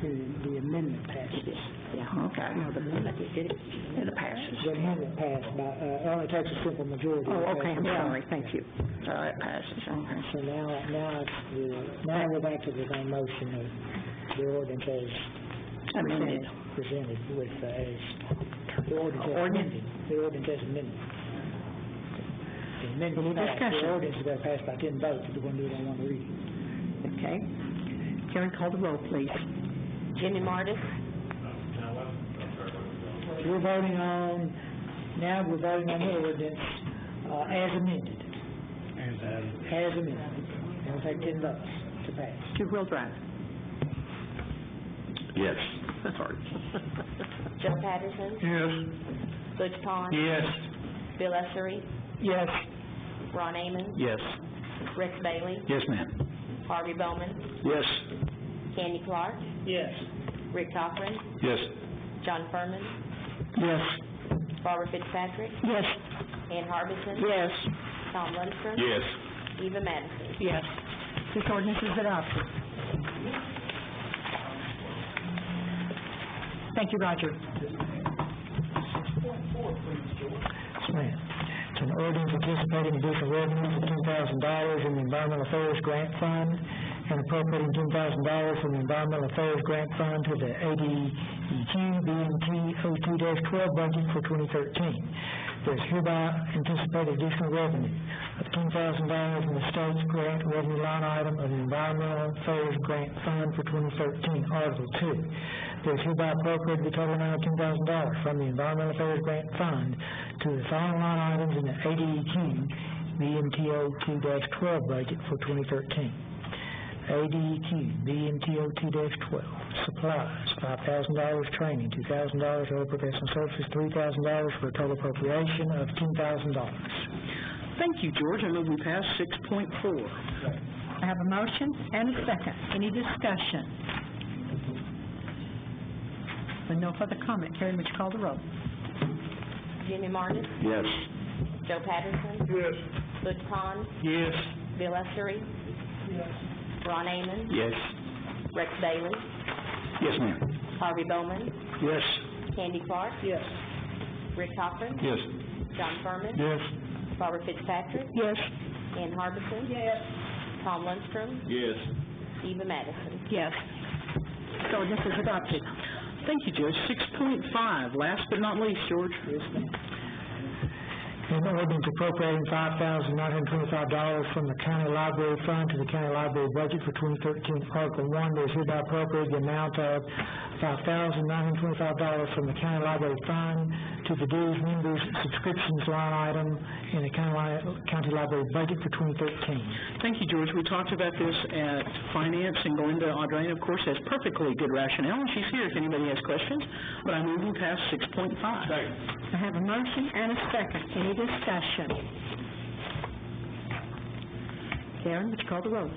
[SPEAKER 1] The amendment passes.
[SPEAKER 2] Yeah, okay. No, the amendment, it passes.
[SPEAKER 1] The amendment passed by, only takes a simple majority.
[SPEAKER 2] Oh, okay, I'm sorry, thank you.
[SPEAKER 8] So it passes, okay.
[SPEAKER 1] So now we're back to the same motion of the ordinance as
[SPEAKER 2] Amended.
[SPEAKER 1] presented with, as, the ordinance as amended. The ordinance as amended. The amendment passed,
[SPEAKER 2] discussion?
[SPEAKER 1] the ordinance is going to pass by 10 votes if we're going to do it on one reading.
[SPEAKER 2] Okay. Karen, call the roll, please.
[SPEAKER 5] Jimmy Martis,
[SPEAKER 1] We're voting on the ordinance, as amended. as amended. It'll take 10 votes to pass.
[SPEAKER 2] Two-wheel drive.
[SPEAKER 12] Yes.
[SPEAKER 2] Sorry.
[SPEAKER 5] Joe Patterson,
[SPEAKER 3] Yes.
[SPEAKER 5] Butch Pond,
[SPEAKER 3] Yes.
[SPEAKER 5] Bill Essery,
[SPEAKER 1] Yes.
[SPEAKER 5] Ron Amon,
[SPEAKER 3] Yes.
[SPEAKER 5] Rex Bailey,
[SPEAKER 3] Yes, ma'am.
[SPEAKER 5] Harvey Bowman,
[SPEAKER 3] Yes.
[SPEAKER 5] Candy Clark,
[SPEAKER 1] Yes.
[SPEAKER 5] Rick Cochran,
[SPEAKER 3] Yes.
[SPEAKER 5] John Furman,
[SPEAKER 3] Yes.
[SPEAKER 5] Barbara Fitzpatrick,
[SPEAKER 2] Yes.
[SPEAKER 5] Ann Harbison,
[SPEAKER 2] Yes.
[SPEAKER 5] Tom Lundstrom,
[SPEAKER 12] Yes.
[SPEAKER 5] Eva Madison.
[SPEAKER 2] Yes. This ordinance is adopted. Thank you, Roger.
[SPEAKER 1] Yes, ma'am. It's an ordinance anticipating additional revenues of $10,000 in the Environmental Affairs Grant Fund and appropriating $10,000 from the Environmental Affairs Grant Fund to the ADEQ BMT 02-12 budget for 2013. There's hereby anticipated additional revenue of $10,000 in the state's grant revenue line item of the Environmental Affairs Grant Fund for 2013, Article 2. There's hereby appropriated the total amount of $10,000 from the Environmental Affairs Grant Fund to the following line items in the ADEQ BMTO 2-12 budget for 2013. ADEQ BMTO 2-12 supplies $5,000, training $2,000, other professional services $3,000 for a total appropriation of $10,000.
[SPEAKER 11] Thank you, George. I move we pass 6.4.
[SPEAKER 2] I have a motion and a second. Any discussion? With no further comment, Carrie, would you call the roll?
[SPEAKER 5] Jimmy Martin,
[SPEAKER 3] Yes.
[SPEAKER 5] Joe Patterson,
[SPEAKER 3] Yes.
[SPEAKER 5] Butch Pond,
[SPEAKER 3] Yes.
[SPEAKER 5] Bill Essery, Ron Amon,
[SPEAKER 3] Yes.
[SPEAKER 5] Rex Bailey,
[SPEAKER 3] Yes, ma'am.
[SPEAKER 5] Harvey Bowman,
[SPEAKER 3] Yes.
[SPEAKER 5] Candy Clark,
[SPEAKER 1] Yes.
[SPEAKER 5] Rick Cochran,
[SPEAKER 3] Yes.
[SPEAKER 5] John Furman,
[SPEAKER 3] Yes.
[SPEAKER 5] Barbara Fitzpatrick,
[SPEAKER 2] Yes.
[SPEAKER 5] Ann Harbison, Tom Lundstrom,
[SPEAKER 14] Yes.
[SPEAKER 5] Eva Madison.
[SPEAKER 2] Yes. This ordinance is adopted.
[SPEAKER 11] Thank you, Judge. 6.5, last but not least, George.
[SPEAKER 1] An ordinance appropriating $5,925 from the County Library Fund to the County Library budget for 2013. Article 1, there's hereby appropriated the amount of $5,925 from the County Library Fund to the dues members subscriptions line item in the County Library budget for 2013.
[SPEAKER 11] Thank you, George. We talked about this at Finance, and Belinda Audrain, of course, has perfectly good rationale, and she's here if anybody has questions. But I move we pass 6.5.
[SPEAKER 2] I have a motion and a second. Any discussion? Karen, would you call the roll?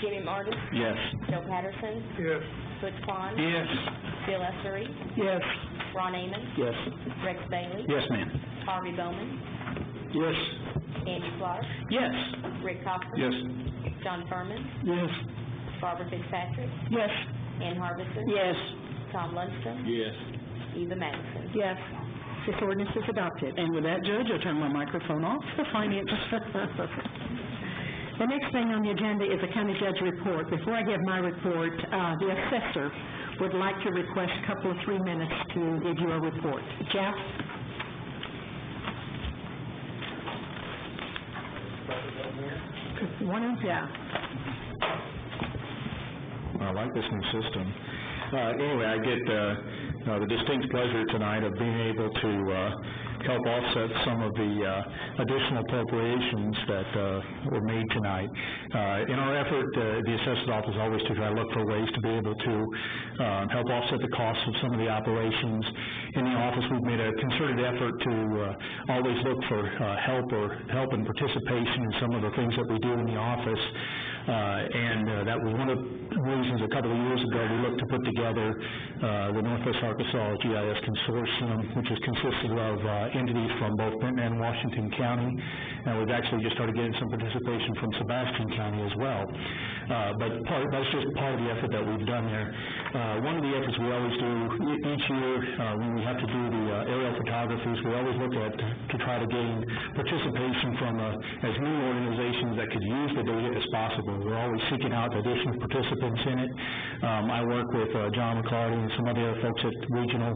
[SPEAKER 5] Jimmy Martin,
[SPEAKER 3] Yes.
[SPEAKER 5] Joe Patterson,
[SPEAKER 3] Yes.
[SPEAKER 5] Butch Pond,
[SPEAKER 3] Yes.
[SPEAKER 5] Bill Essery,
[SPEAKER 1] Yes.
[SPEAKER 5] Ron Amon,
[SPEAKER 3] Yes.
[SPEAKER 5] Rex Bailey,
[SPEAKER 3] Yes, ma'am.
[SPEAKER 5] Harvey Bowman,
[SPEAKER 3] Yes.
[SPEAKER 5] Andy Clark,
[SPEAKER 11] Yes.
[SPEAKER 5] Rick Cochran,
[SPEAKER 3] Yes.
[SPEAKER 5] John Furman,
[SPEAKER 3] Yes.
[SPEAKER 5] Barbara Fitzpatrick,
[SPEAKER 2] Yes.
[SPEAKER 5] Ann Harbison,
[SPEAKER 2] Yes.
[SPEAKER 5] Tom Lundstrom,
[SPEAKER 14] Yes.
[SPEAKER 5] Eva Madison.
[SPEAKER 2] Yes. This ordinance is adopted.
[SPEAKER 11] And with that, Judge, I turn my microphone off for Finance.
[SPEAKER 2] The next thing on the agenda is a county judge report. Before I give my report, the assessor would like to request a couple of 3 minutes to give you a report. Jeff? Yeah.
[SPEAKER 15] I like this new system. Anyway, I get the distinct pleasure tonight of being able to help offset some of the additional appropriations that were made tonight. In our effort, the assessor's office always to try to look for ways to be able to help offset the costs of some of the operations. In the office, we've made a concerted effort to always look for help and participation in some of the things that we do in the office. And that was one of the reasons a couple of years ago we looked to put together the Northwest Arkansas GIS Consortium, which is consisted of entities from both Benton and Washington County. And we've actually just started getting some participation from Sebastian County as well. But that's just part of the effort that we've done there. One of the efforts we always do each year when we have to do the aerial photographies, we always look at to try to gain participation from as many organizations that could use the data as possible. We're always seeking out additional participants in it. I work with John McCarty and some other folks at regional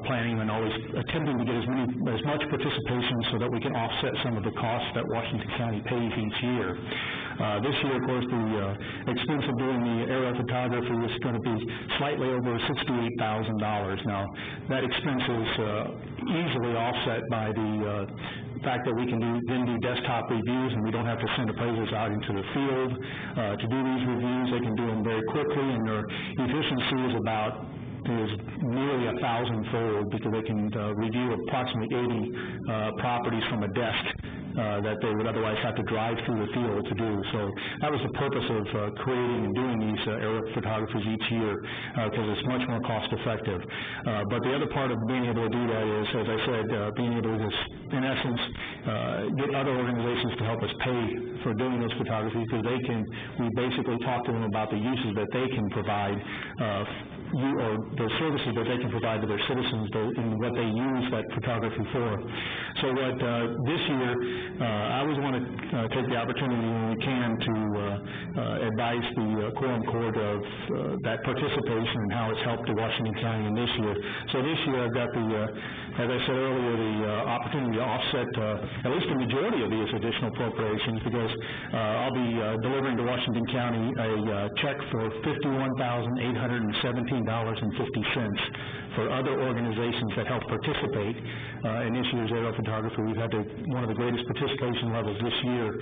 [SPEAKER 15] planning and always attempting to get as much participation so that we can offset some of the costs that Washington County pays each year.
[SPEAKER 3] This year, of course, the expense of doing the aerial photography is going to be slightly over $68,000. Now, that expense is easily offset by the fact that we can then do desktop reviews, and we don't have to send appraisers out into the field to do these reviews. They can do them very quickly, and their efficiency is nearly 1,000-fold, because they can review approximately 80 properties from a desk that they would otherwise have to drive through the field to do. So that was the purpose of creating and doing these aerial photographies each year, because it's much more cost-effective. But the other part of being able to do that is, as I said, being able to, in essence, get other organizations to help us pay for doing those photographies, because we basically talk to them about the uses that they can provide or the services that they can provide to their citizens and what they use that photography for. So what this year, I always want to take the opportunity when we can to advise the Quorum Court of that participation and how it's helped to Washington County in this year. So this year I've got as I said earlier, the opportunity to offset at least the majority of these additional appropriations, because I'll be delivering to Washington County a check for $51,817.50 for other organizations that help participate in this year's aerial photography. We've had one of the greatest participation levels this year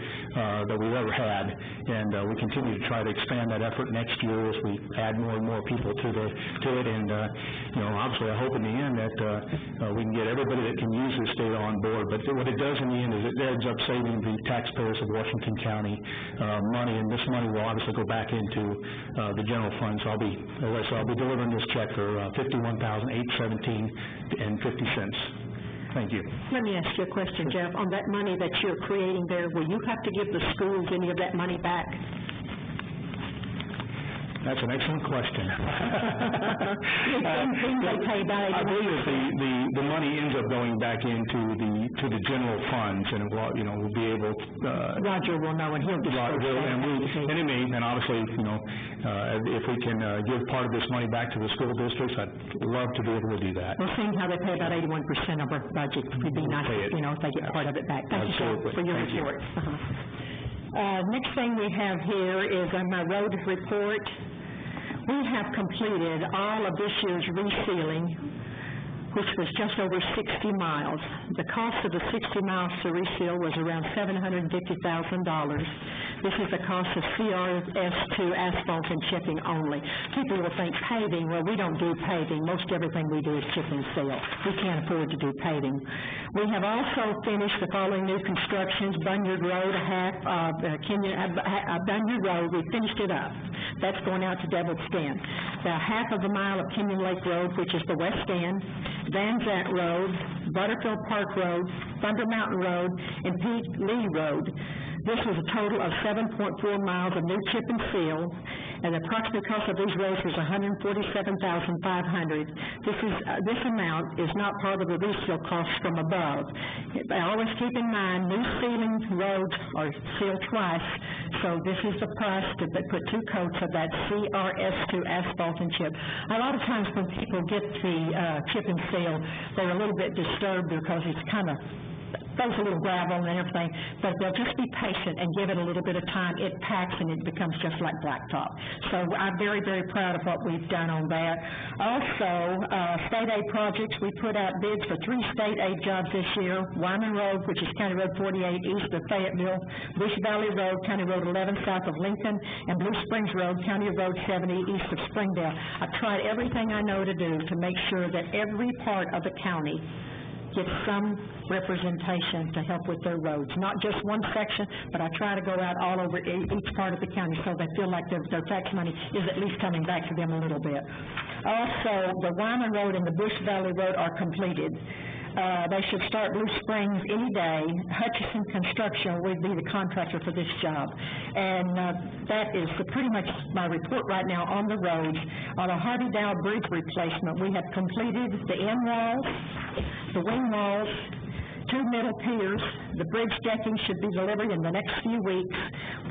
[SPEAKER 3] that we've ever had, and we continue to try to expand that effort next year as we add more and more people to it. And obviously, I hope in the end that we can get everybody that can use this data on board. But what it does in the end is it ends up saving the taxpayers of Washington County money, and this money will obviously go back into the general fund. So I'll be delivering this check for $51,817.50. Thank you.
[SPEAKER 2] Let me ask you a question, Jeff. On that money that you're creating there, will you have to give the schools any of that money back?
[SPEAKER 3] That's an excellent question.
[SPEAKER 2] I
[SPEAKER 3] believe that the money ends up going back into the general funds, and we'll be able.
[SPEAKER 2] Roger will know, and he'll discuss
[SPEAKER 3] and obviously, if we can give part of this money back to the school districts, I'd love to be able to do that.
[SPEAKER 2] Well, seeing how they pay about 81% of our budget, it'd be nice, if they get part of it back. Thank you, Jeff, for your report. Next thing we have here is on my road report. We have completed all of this year's resealing, which was just over 60 miles. The cost of the 60 miles to reseal was around $750,000. This is the cost of CRS2 asphalt and chipping only. People will think paving. Well, we don't do paving. Most everything we do is chip and seal. We can't afford to do paving. We have also finished the following new constructions: Bunyard Road, Bunyard Road, we finished it up. That's going out to Devil's Den. The half of a mile of Kenyon Lake Road, which is the west end, Van Zant Road, Butterfield Park Road, Thunder Mountain Road, and Pete Lee Road. This was a total of 7.4 miles of new chip and seal, and the approximate cost of these roads was $147,500. This amount is not part of the reseal costs from above. Always keep in mind, new sealing roads are sealed twice, so this is the price to put 2 coats of that CRS2 asphalt and chip. A lot of times when people get the chip and seal, they're a little bit disturbed because it's kind of throws a little gravel and everything, but they'll just be patient and give it a little bit of time. It packs and it becomes just like blacktop. So I'm very, very proud of what we've done on that. Also, state aid projects, we put out bids for 3 state aid jobs this year: Wyman Road, which is County Road 48 east of Fayetteville, Bush Valley Road, County Road 11 south of Lincoln, and Blue Springs Road, County Road 70 east of Springdale. I've tried everything I know to do to make sure that every part of the county gets some representation to help with their roads. Not just one section, but I try to go out all over each part of the county so they feel like their tax money is at least coming back to them a little bit. Also, the Wyman Road and the Bush Valley Road are completed. They should start Blue Springs any day. Hutchison Construction will be the contractor for this job. And that is pretty much my report right now on the roads. On a Harvey Dow Bridge replacement, we have completed the end walls, the wing walls, 2 middle piers. The bridge decking should be delivered in the next few weeks.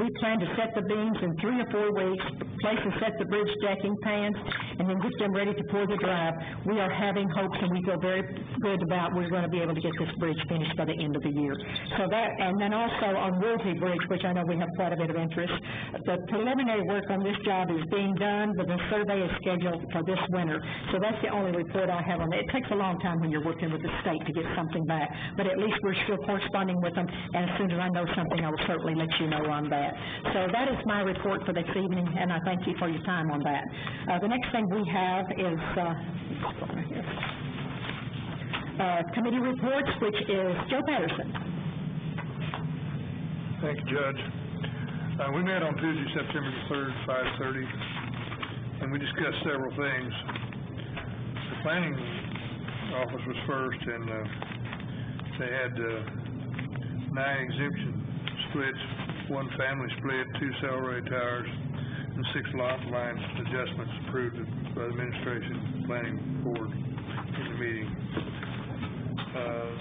[SPEAKER 2] We plan to set the beams in 3 or 4 weeks, replace and set the bridge decking pans, and then get them ready to pour the drive. We are having hopes, and we feel very good about we're going to be able to get this bridge finished by the end of the year. So that, and then also on Woolsey Bridge, which I know we have quite a bit of interest, the preliminary work on this job is being done, but the survey is scheduled for this winter. So that's the only report I have on it. It takes a long time when you're working with the state to get something back, but at least we're still corresponding with them, and as soon as I know something, I will certainly let you know on that. So that is my report for this evening, and I thank you for your time on that. The next thing we have is committee reports, which is Joe Patterson.
[SPEAKER 16] Thank you, Judge. We met on Tuesday, September the 3rd, 5:30, and we discussed several things. The planning office was first, and they had 9 exemption splits, 1 family split, 2 cell array towers, and 6 lot line adjustments approved by the administration planning board in the meeting.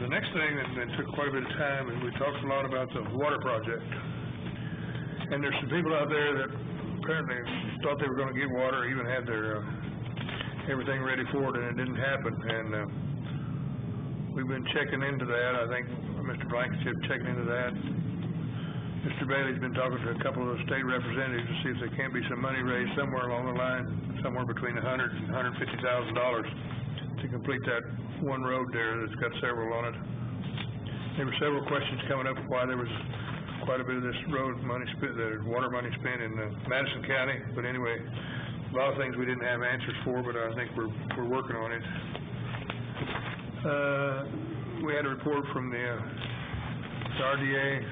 [SPEAKER 16] The next thing that took quite a bit of time is we talked a lot about the water project. And there's some people out there that apparently thought they were going to get water, even had their everything ready for it, and it didn't happen. And we've been checking into that. I think Mr. Blankenship checking into that. Mr. Bailey's been talking to a couple of the state representatives to see if there can't be some money raised somewhere along the line, somewhere between $100,000 and $150,000 to complete that one road there that's got several on it. There were several questions coming up why there was quite a bit of this road money spent, the water money spent in Madison County. But anyway, a lot of things we didn't have answers for, but I think we're working on it. We had a report from the RDA.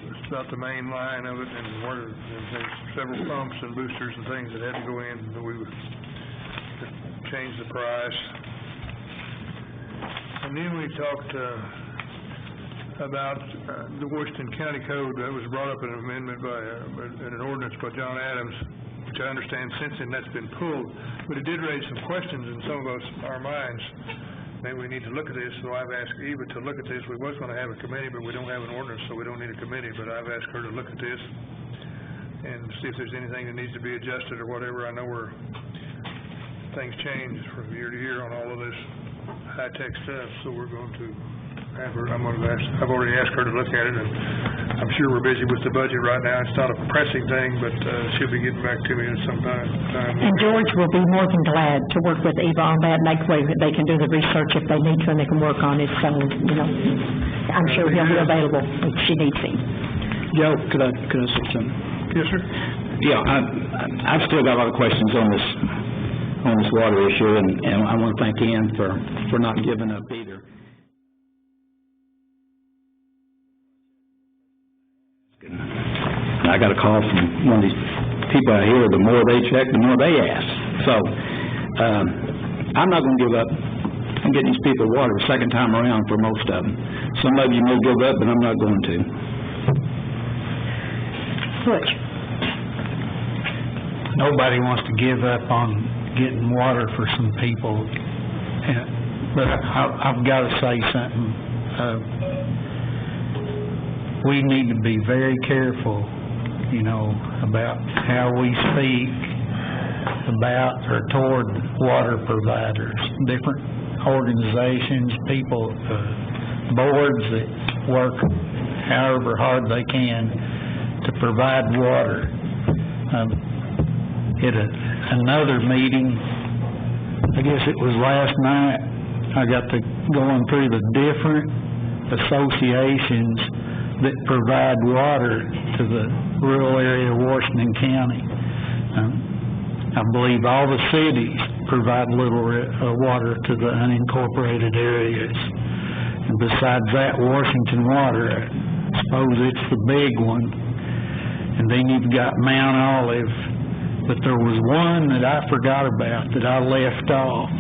[SPEAKER 16] It's about the main line of it, and there's several pumps and boosters and things that had to go in, but we would change the price. And then we talked about the Washington County Code. That was brought up in an amendment in an ordinance by John Adams, which I understand since then that's been pulled. But it did raise some questions in some of our minds. Maybe we need to look at this, so I've asked Eva to look at this. We was going to have a committee, but we don't have an ordinance, so we don't need a committee. But I've asked her to look at this and see if there's anything that needs to be adjusted or whatever. I know things change from year to year on all of this high-tech stuff, so we're going to have her. I've already asked her to look at it, and I'm sure we're busy with the budget right now. It's not a pressing thing, but she'll be getting back to me at some time.
[SPEAKER 2] And George will be more than glad to work with Eva on that, and that way they can do the research if they need to, and they can work on it. So, I'm sure he'll be available if she needs him.
[SPEAKER 6] Joe, could I say something?
[SPEAKER 16] Yes, sir.
[SPEAKER 6] Yeah, I've still got a lot of questions on this water issue, and I want to thank Ian for not giving up either. I got a call from one of these people out here. The more they check, the more they ask. So I'm not going to give up and get these people water the second time around for most of them. Some of you may give up, but I'm not going to.
[SPEAKER 2] Butch.
[SPEAKER 7] Nobody wants to give up on getting water for some people, but I've got to say something. We need to be very careful, about how we speak about or toward water providers, different organizations, people, boards that work however hard they can to provide water. At another meeting, I guess it was last night, I got to going through the different associations that provide water to the rural area of Washington County. I believe all the cities provide little water to the unincorporated areas. And besides that, Washington Water, I suppose it's the big one. And then you've got Mount Olive. But there was one that I forgot about that I left off.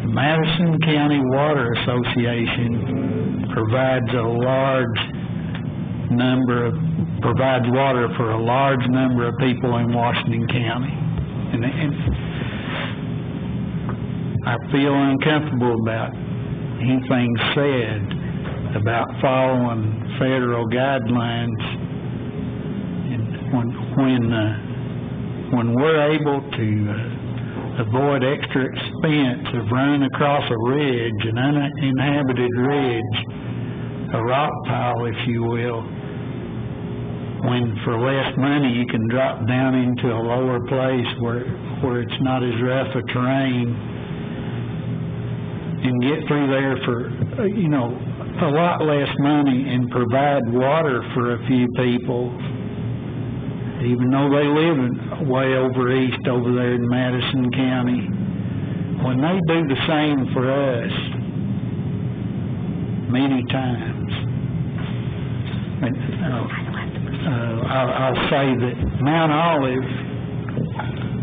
[SPEAKER 7] The Madison County Water Association provides water for a large number of people in Washington County. And I feel uncomfortable about anything said about following federal guidelines. And when we're able to avoid extra expense of running across a ridge, an uninhabited ridge, a rock pile, if you will, when for less money you can drop down into a lower place where it's not as rough a terrain and get through there for, a lot less money and provide water for a few people, even though they live way over east over there in Madison County. When they do the same for us many times, I'll say that Mount Olive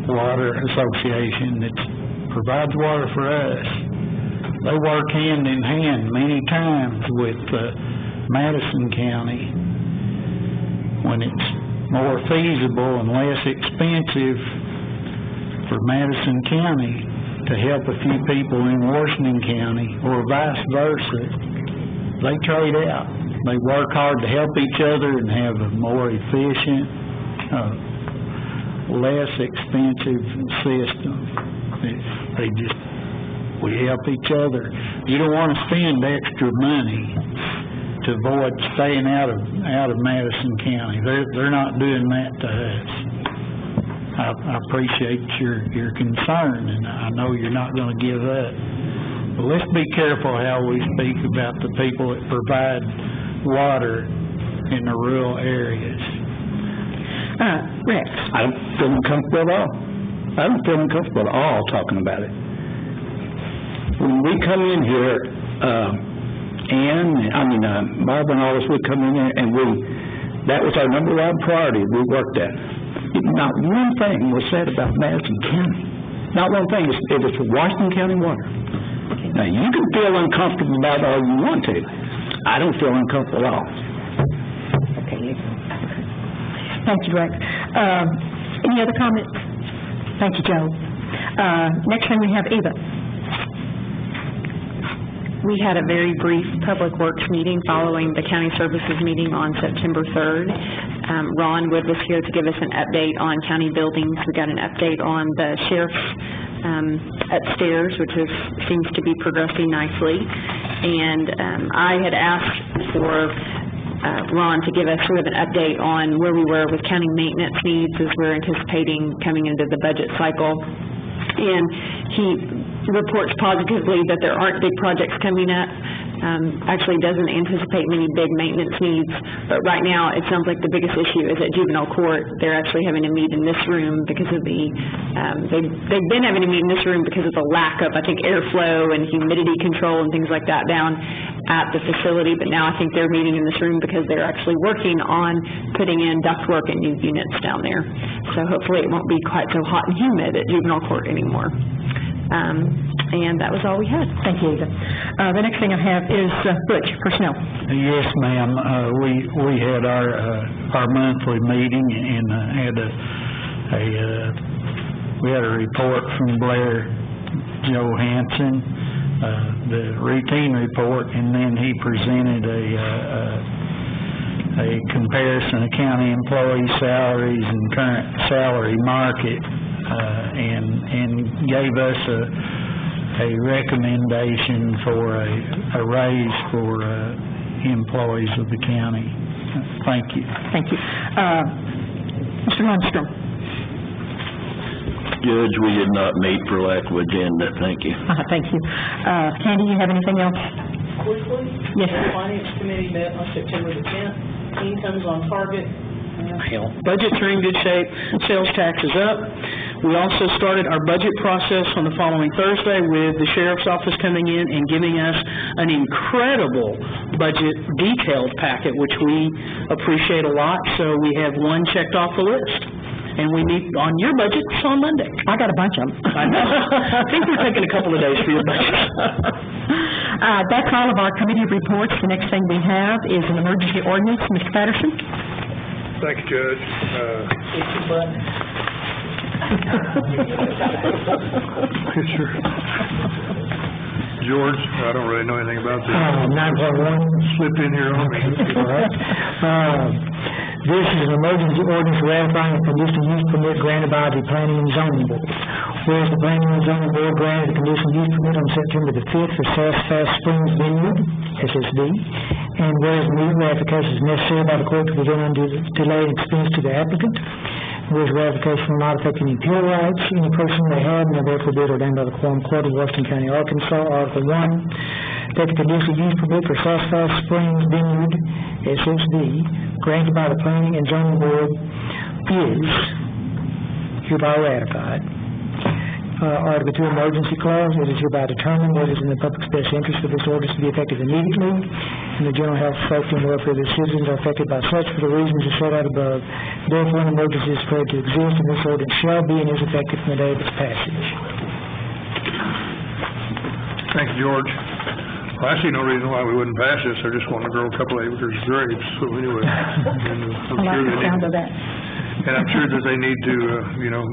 [SPEAKER 7] Water Association that provides water for us, they work hand in hand many times with Madison County when it's more feasible and less expensive for Madison County to help a few people in Washington County, or vice versa. They trade out. They work hard to help each other and have a more efficient, less expensive system. We help each other. You don't want to spend extra money to avoid staying out of Madison County. They're not doing that to us. I appreciate your concern, and I know you're not going to give up. But let's be careful how we speak about the people that provide water in the rural areas.
[SPEAKER 6] Rex? I don't feel uncomfortable at all. I don't feel uncomfortable at all talking about it. When we come in here, Marvin and all of us would come in there, and that was our number one priority we worked at. Not one thing was said about Madison County. Not one thing. It was for Washington County water. Now, you can feel uncomfortable about it all you want to. I don't feel uncomfortable at all.
[SPEAKER 2] Okay. Thank you, Rex. Any other comments? Thank you, Joe. Next thing we have Eva.
[SPEAKER 8] We had a very brief Public Works meeting following the County Services meeting on September 3rd. Ron Wood was here to give us an update on county buildings. We got an update on the sheriff's upstairs, which seems to be progressing nicely. And I had asked for Ron to give us sort of an update on where we were with county maintenance needs as we're anticipating coming into the budget cycle. And he reports positively that there aren't big projects coming up. Actually doesn't anticipate many big maintenance needs, but right now it sounds like the biggest issue is at juvenile court. They're actually having to meet in this room because of the, they've been having to meet in this room because of the lack of, I think, airflow and humidity control and things like that down at the facility, but now I think they're meeting in this room because they're actually working on putting in ductwork and new units down there. So hopefully it won't be quite so hot and humid at juvenile court anymore. And that was all we had. Thank you, Eva. The next thing I have is Butch, personnel.
[SPEAKER 7] Yes, ma'am. We had our monthly meeting and we had a report from Blair Johansson, the routine report, and then he presented a comparison of county employee salaries and current salary market, and gave us a recommendation for a raise for employees of the county. Thank you.
[SPEAKER 2] Thank you. Mr. Lundstrom.
[SPEAKER 14] Judge, we did not meet for lack of agenda. Thank you.
[SPEAKER 2] Thank you. Candy, you have anything else?
[SPEAKER 17] Quickly?
[SPEAKER 2] Yes.
[SPEAKER 17] The Finance Committee met on September the 10th. Income's on target.
[SPEAKER 11] Budgets are in good shape. Sales tax is up. We also started our budget process on the following Thursday with the Sheriff's Office coming in and giving us an incredible budget detailed packet, which we appreciate a lot. So we have one checked off the list. And we meet on your budgets on Monday.
[SPEAKER 2] I got a bunch of them.
[SPEAKER 11] I know. I think we're taking a couple of days for your budgets.
[SPEAKER 2] That's all of our committee reports. The next thing we have is an emergency ordinance. Mr. Patterson.
[SPEAKER 16] Thank you, Judge. Sure. George, I don't really know anything about this.
[SPEAKER 1] 911.
[SPEAKER 16] Slip in here on me.
[SPEAKER 1] All right. This is an emergency ordinance ratifying a conditional use permit granted by the Planning and Zoning Board. Whereas the Planning and Zoning Board granted a conditional use permit on September the 5th for Sassafras Springs Vineyard, SSV, and whereas immediate ratification is necessary by the court to prevent undue delay and expense to the applicant, whereas ratification will not affect any appeal rights any person may have, and are therefore be ordained by the Quorum Court of Washington County, Arkansas, Article 1, that the conditional use permit for Sassafras Springs Vineyard, SSV, granted by the Planning and Zoning Board is hereby ratified. Article 2, emergency clause, it is hereby determined that it is in the public's best interest for this ordinance to be effective immediately, and the general health, safety, and welfare of the citizens are affected by such for the reasons as set out above. Therefore, an emergency is declared to exist, and this ordinance shall be and is effective from the day of its passage.
[SPEAKER 16] Thank you, George. Well, I see no reason why we wouldn't pass this. I just want to grow a couple acres of grapes, so anyway. And I'm sure they need, and I'm sure that they need to,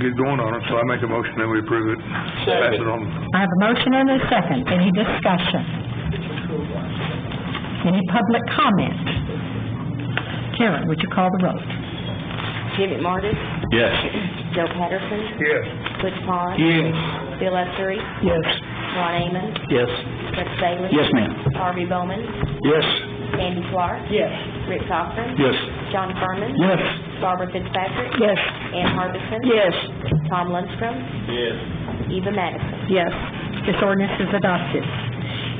[SPEAKER 16] get going on it, so I make a motion that we approve it. Pass it on.
[SPEAKER 2] I have a motion and a second. Any discussion? Any public comment? Karen, would you call the roll?
[SPEAKER 5] Jimmy Martis?
[SPEAKER 12] Yes.
[SPEAKER 5] Joe Patterson?
[SPEAKER 16] Yes.
[SPEAKER 5] Butch Pond?
[SPEAKER 6] Yes.
[SPEAKER 5] Bill Epstery?
[SPEAKER 6] Yes.
[SPEAKER 5] Ron Amon?
[SPEAKER 6] Yes.
[SPEAKER 5] Rex Bailey?
[SPEAKER 6] Yes, ma'am.
[SPEAKER 5] Harvey Bowman?
[SPEAKER 6] Yes.
[SPEAKER 5] Sandy Clark?
[SPEAKER 17] Yes.
[SPEAKER 5] Rick Cochran?
[SPEAKER 6] Yes.
[SPEAKER 5] John Furman?
[SPEAKER 6] Yes.
[SPEAKER 5] Barbara Fitzpatrick?
[SPEAKER 2] Yes.
[SPEAKER 5] Ann Harbison?
[SPEAKER 2] Yes.
[SPEAKER 5] Tom Lundstrom?
[SPEAKER 14] Yes.
[SPEAKER 5] Eva Madison?
[SPEAKER 2] Yes. This ordinance is adopted.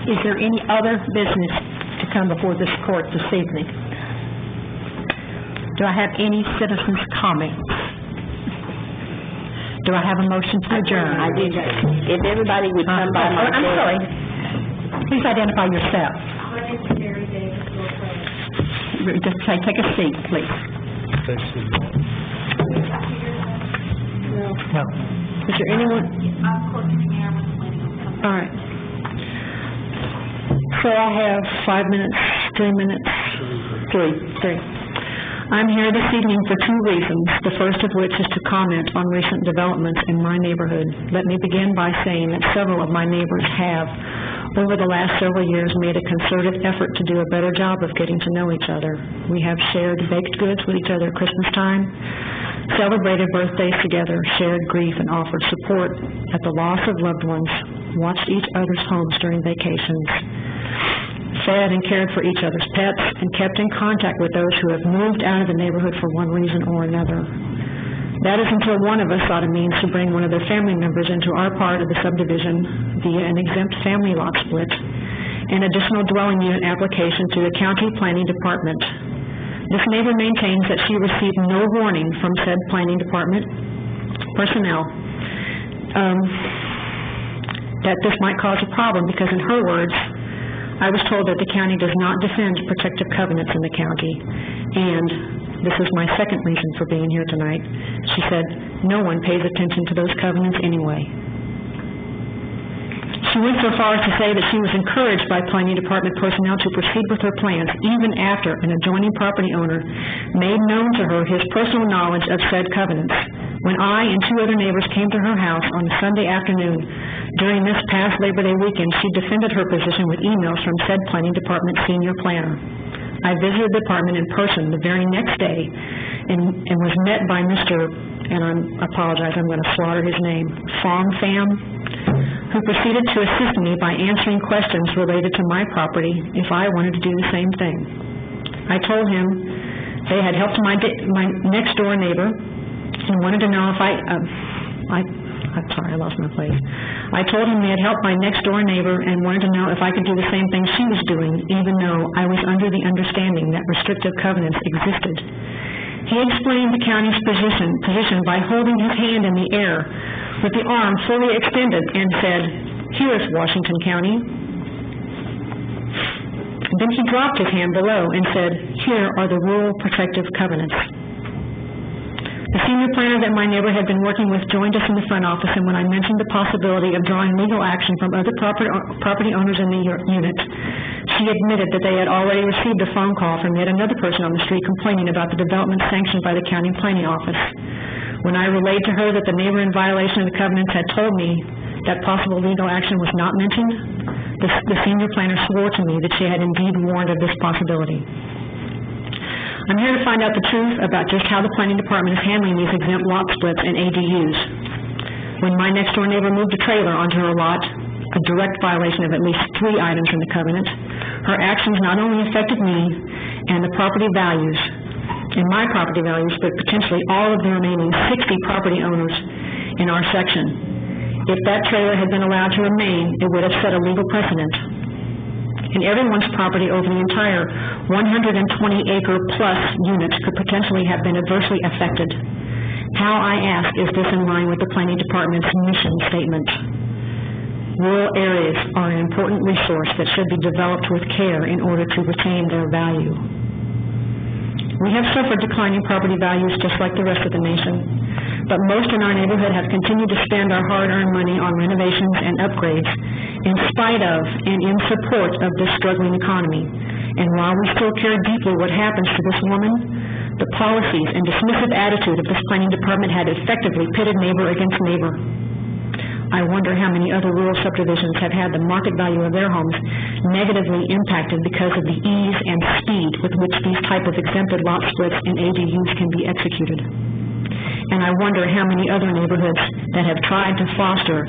[SPEAKER 2] Is there any other business to come before this court this evening? Do I have any citizens' comments? Do I have a motion to adjourn?
[SPEAKER 13] I do. If everybody would come by my
[SPEAKER 2] I'm
[SPEAKER 13] desk.
[SPEAKER 2] sorry. Please identify yourself. Just say, take a seat, please. No. Is there anyone? All right. So I have 5 minutes, 3 minutes, three. I'm here this evening for two reasons, the first of which is to comment on recent developments in my neighborhood. Let me begin by saying that several of my neighbors have, over the last several years, made a concerted effort to do a better job of getting to know each other. We have shared baked goods with each other at Christmas time, celebrated birthdays together, shared grief, and offered support at the loss of loved ones, watched each other's homes during vacations, fed and cared for each other's pets, and kept in contact with those who have moved out of the neighborhood for one reason or another. That is until one of us sought a means to bring one of their family members into our part of the subdivision via an exempt family lot split, an additional dwelling unit application to the county planning department. This neighbor maintains that she received no warning from said planning department personnel that this might cause a problem because, in her words, I was told that the county does not defend protective covenants in the county, and this is my second reason for being here tonight. She said, no one pays attention to those covenants anyway. She went so far as to say that she was encouraged by planning department personnel to proceed with her plans even after an adjoining property owner made known to her his personal knowledge of said covenants. When I and two other neighbors came to her house on a Sunday afternoon during this past Labor Day weekend, she defended her position with emails from said planning department senior planner. I visited the department in person the very next day and was met by Mr., and I apologize, I'm going to slaughter his name, Fong Pham, who proceeded to assist me by answering questions related to my property if I wanted to do the same thing. I told him they had helped my next door neighbor and wanted to know if I'm sorry, I lost my place. I told him they had helped my next door neighbor and wanted to know if I could do the same thing she was doing, even though I was under the understanding that restrictive covenants existed. He explained the county's position by holding his hand in the air with the arm fully extended and said, "Here's Washington County." Then he dropped his hand below and said, "Here are the rural protective covenants." The senior planner that my neighbor had been working with joined us in the front office, and when I mentioned the possibility of drawing legal action from other property owners in the unit, she admitted that they had already received a phone call from yet another person on the street complaining about the development sanctioned by the county planning office. When I relayed to her that the neighbor in violation of the covenants had told me that possible legal action was not mentioned, the senior planner swore to me that she had indeed warned of this possibility. I'm here to find out the truth about just how the planning department is handling these exempt lot splits and ADUs. When my next-door neighbor moved a trailer onto her lot, a direct violation of at least 3 items in the covenant, her actions not only affected me and the property values, and my property values, but potentially all of the remaining 60 property owners in our section. If that trailer had been allowed to remain, it would have set a legal precedent. And everyone's property over the entire 120-acre plus units could potentially have been adversely affected. How, I ask, is this in line with the planning department's mission statement? Rural areas are an important resource that should be developed with care in order to retain their value. We have suffered declining property values just like the rest of the nation, but most in our neighborhood have continued to spend our hard-earned money on renovations and upgrades in spite of and in support of this struggling economy. And while we still care deeply what happens to this woman, the policies and dismissive attitude of this planning department had effectively pitted neighbor against neighbor. I wonder how many other rural subdivisions have had the market value of their homes negatively impacted because of the ease and speed with which these type of exempted lot splits and ADUs can be executed. And I wonder how many other neighborhoods that have tried to foster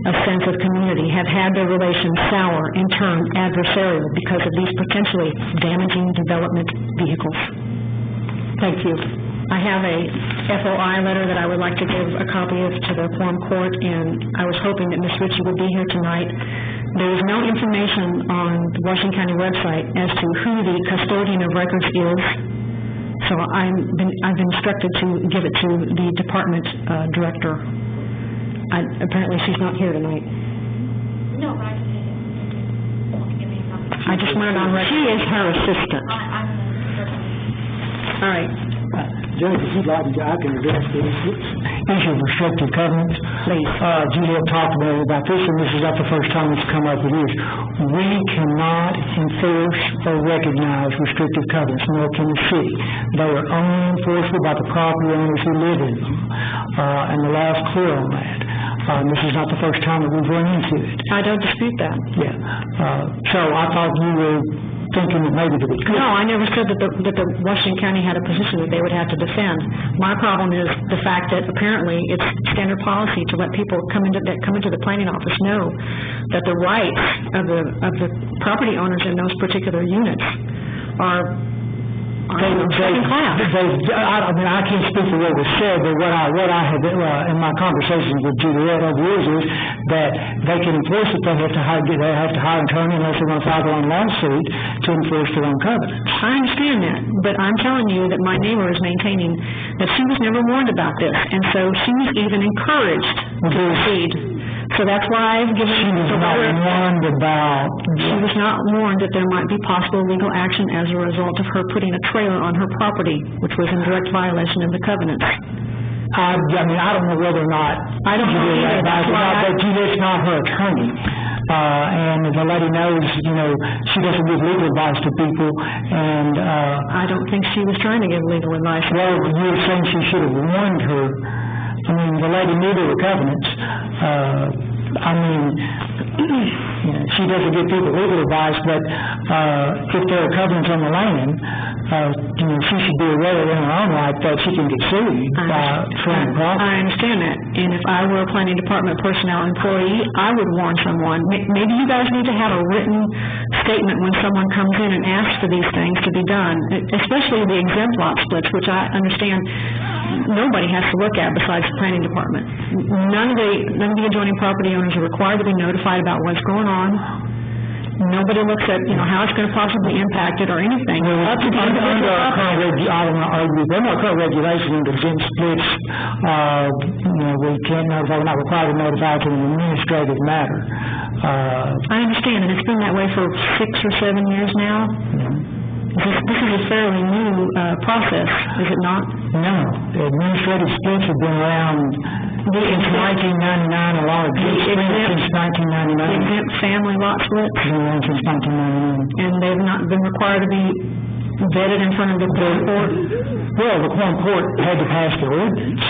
[SPEAKER 2] a sense of community have had their relations sour and turn adversarial because of these potentially damaging development vehicles. Thank you. I have a FOI letter that I would like to give a copy of to the Quorum Court, and I was hoping that Ms. Ritchie would be here tonight. There is no information on the Washington County website as to who the custodian of records is, so I've been instructed to give it to the department director. Apparently she's not here tonight.
[SPEAKER 4] No, I
[SPEAKER 2] I just wanted on record. She is her assistant. All right.
[SPEAKER 1] Judge, if you'd like, I can address this issue of restrictive covenants.
[SPEAKER 2] Please.
[SPEAKER 1] Juliet talked about this, and this is not the first time it's come up with this. We cannot enforce or recognize restrictive covenants, nor can the city. They are only enforceable by the property owners who live in them, and the law is clear on that. This is not the first time that we've run into it.
[SPEAKER 2] I don't dispute that.
[SPEAKER 1] Yeah. So I thought you were thinking that maybe that it could.
[SPEAKER 2] No, I never said that the Washington County had a position that they would have to defend. My problem is the fact that apparently it's standard policy to let people come into the planning office know that the rights of the property owners in those particular units are second class.
[SPEAKER 1] I mean, I can't speak for what was said, but what I have in my conversations with Juliet over the years is that they can enforce it. They have to hire an attorney unless they want to file their own lawsuit to enforce their own covenant.
[SPEAKER 2] I understand that, but I'm telling you that my neighbor is maintaining that she was never warned about this, and so she was even encouraged to proceed. So that's why I've given
[SPEAKER 1] She was not warned about...
[SPEAKER 2] She was not warned that there might be possible legal action as a result of her putting a trailer on her property, which was in direct violation of the covenants.
[SPEAKER 1] I mean, I don't know whether or not...
[SPEAKER 2] I don't know either.
[SPEAKER 1] But Juliet's not her attorney. And the lady knows, she doesn't give legal advice to people, and...
[SPEAKER 2] I don't think she was trying to give legal advice.
[SPEAKER 1] Well, you were saying she should have warned her. I mean, the lady knew there were covenants. I mean, she doesn't give people legal advice, but if there are covenants on the land, she should be aware in her own right that she can get sued by trying to profit.
[SPEAKER 2] I understand that. And if I were a planning department personnel employee, I would warn someone. Maybe you guys need to have a written statement when someone comes in and asks for these things to be done, especially the exempt lot splits, which I understand nobody has to look at besides the planning department. None of the adjoining property owners are required to be notified about what's going on. Nobody looks at, how it's going to possibly impact it or anything.
[SPEAKER 1] Well, under our current regulation, under exempt splits, we can't notify, we're not required to notify to an administrative matter.
[SPEAKER 2] I understand, and it's been that way for 6 or 7 years now. This is a fairly new process, is it not?
[SPEAKER 1] No. Administrative splits have been around since 1999, a lot of since 1999.
[SPEAKER 2] The exempt family lot splits?
[SPEAKER 1] Been around since 1999.
[SPEAKER 2] And they've not been required to be vetted in front of the court?
[SPEAKER 1] Well, the Quorum Court had to pass the ordinance.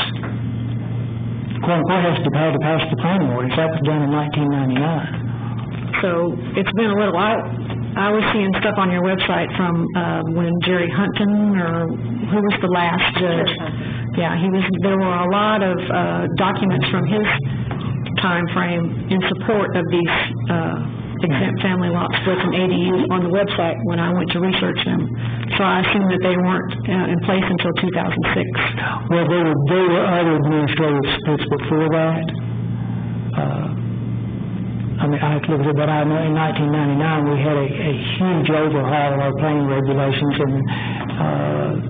[SPEAKER 1] The Quorum Court had to pass the planning ordinance. That was done in 1999.
[SPEAKER 2] So it's been a little while. I was seeing stuff on your website from, when Jerry Hunton, or who was the last judge? Yeah, there were a lot of, documents from his time frame in support of these, exempt family lot splits and ADUs on the website when I went to research them. So I assume that they weren't, in place until 2006.
[SPEAKER 3] Well, there were other administrative splits before that. I mean, I have to look at it, but I know in 1999 we had a huge overhaul of our planning regulations, and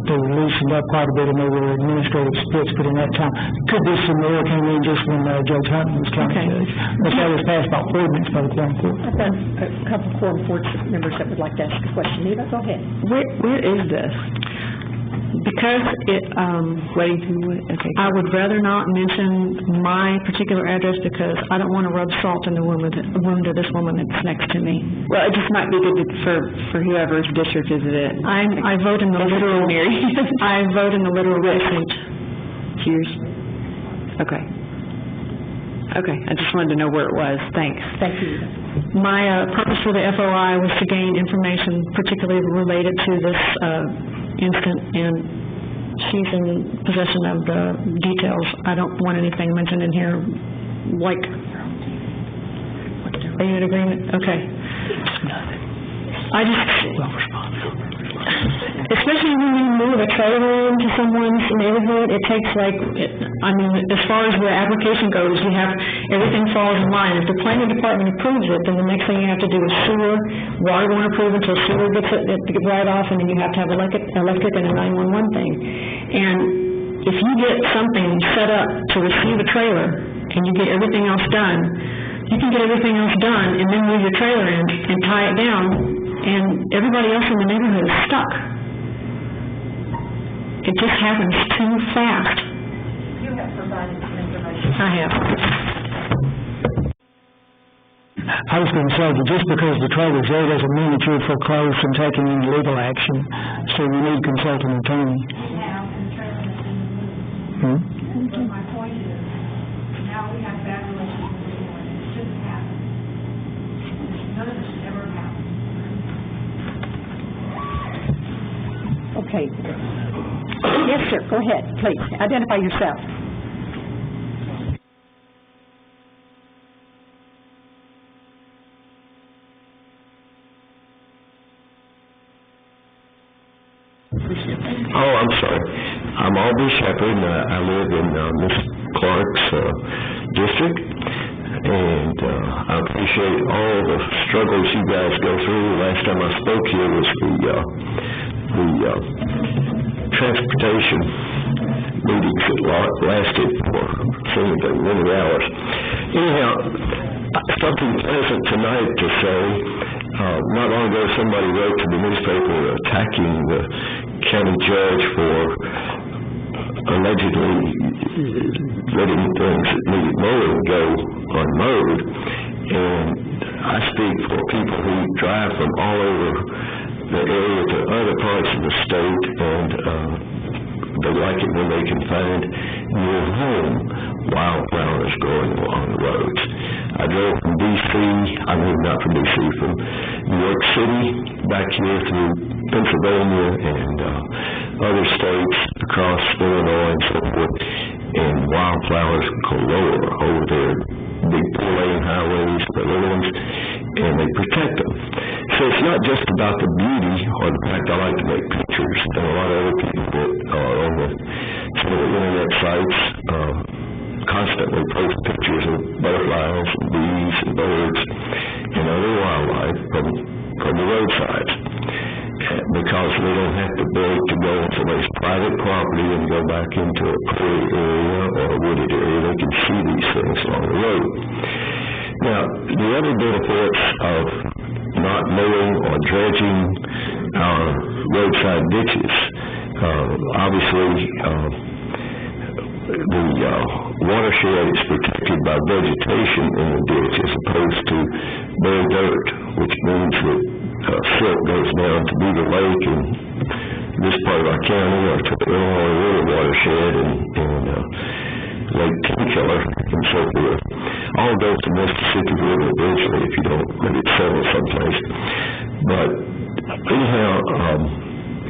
[SPEAKER 3] they loosened up quite a bit, and there were administrative splits, but in that time, could be some more came in just when Judge Hunton was county judge. But that was passed by ordinance by the Quorum Court.
[SPEAKER 17] I've got a couple of Quorum Court members that would like to ask a question. Eva, go ahead.
[SPEAKER 2] Where is this? Because it, okay, I would rather not mention my particular address because I don't want to rub salt in the wound to this woman that's next to me.
[SPEAKER 8] Well, it just might be good for whoever's district is it.
[SPEAKER 2] I vote in the literal, I vote in the literal precinct.
[SPEAKER 8] Cheers. Okay. Okay, I just wanted to know where it was. Thanks.
[SPEAKER 17] Thank you.
[SPEAKER 2] My purpose for the FOI was to gain information particularly related to this incident, and she's in possession of the details. I don't want anything mentioned in here like... Are you in agreement? Okay. I just... Especially when you move a trailer into someone's neighborhood, it takes as far as the application goes, you have, everything falls in line. If the planning department approves it, then the next thing you have to do is sewer. Water won't approve until sewer gets it right off, and then you have to have electric and a 911 thing. And if you get something set up to receive a trailer, and you get everything else done, you can get everything else done, and then move your trailer in and tie it down, and everybody else in the neighborhood is stuck. It just happens too fast.
[SPEAKER 17] You have provided some information.
[SPEAKER 2] I have.
[SPEAKER 3] I was going to say that just because the trailer's there doesn't mean that you're foreclosed from taking any legal action, so you need to consult an attorney.
[SPEAKER 4] My point is, now we have bad relations with people, and it shouldn't happen. None of this should ever happen.
[SPEAKER 17] Okay. Yes, sir. Go ahead, please. Identify yourself.
[SPEAKER 15] Oh, I'm sorry. I'm Aubrey Shepard, and I live in Miss Clark's district, and I appreciate all the struggles you guys go through. The last time I spoke here was the transportation meetings that lasted for seemingly many hours. Anyhow, something pleasant tonight to say. Not long ago, somebody wrote to the newspaper attacking the county judge for allegedly letting things that needed mowing go unmowed. And I speak for people who drive from all over the area to other parts of the state, and they like it when they can find near home wildflowers growing along the roads. I drove from not from D.C., from New York City back here through Pennsylvania and other states across Illinois and so forth, and wildflowers galore over there, big four-lane highways, the little ones, and they protect them. So it's not just about the beauty or the fact I like to make pictures, and a lot of other people that are on some of the internet sites constantly post pictures of butterflies and bees and birds and other wildlife from the roadsides, because they don't have to beg to go on somebody's private property and go back into a prairie area or a wooded area. They can see these things along the road. Now, the other benefits of not mowing or dredging our roadside ditches, obviously, the watershed is protected by vegetation in the ditch as opposed to bare dirt, which means that silt goes down to Beaver Lake and this part of our county, or to the Illinois River watershed and Lake Tenkiller and so forth. All go to Mississippi River eventually if you don't let it settle someplace. But anyhow,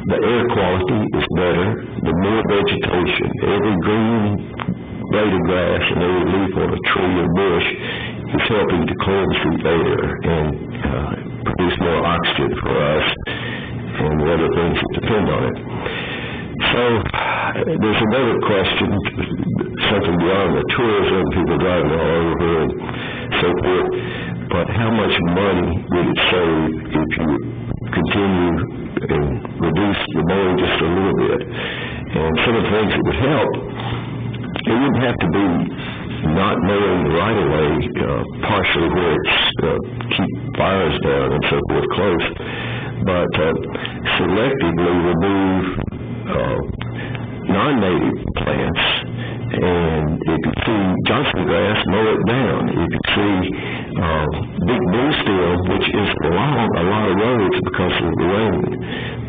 [SPEAKER 15] the air quality is better, the more vegetation, every green blade of grass and every leaf on a tree or bush is helping to cleanse the air and produce more oxygen for us and the other things that depend on it. So there's another question, something beyond the tourism, people driving all over here and so forth, but how much money would it save if you continue and reduce the mowing just a little bit? And some of the things that would help, it wouldn't have to be not mowing right away, partially where it's keep fires down and so forth close, but selectively remove non-native plants. And if you see Johnson grass, mow it down. If you see big bluestem, which is along a lot of roads because of the rain,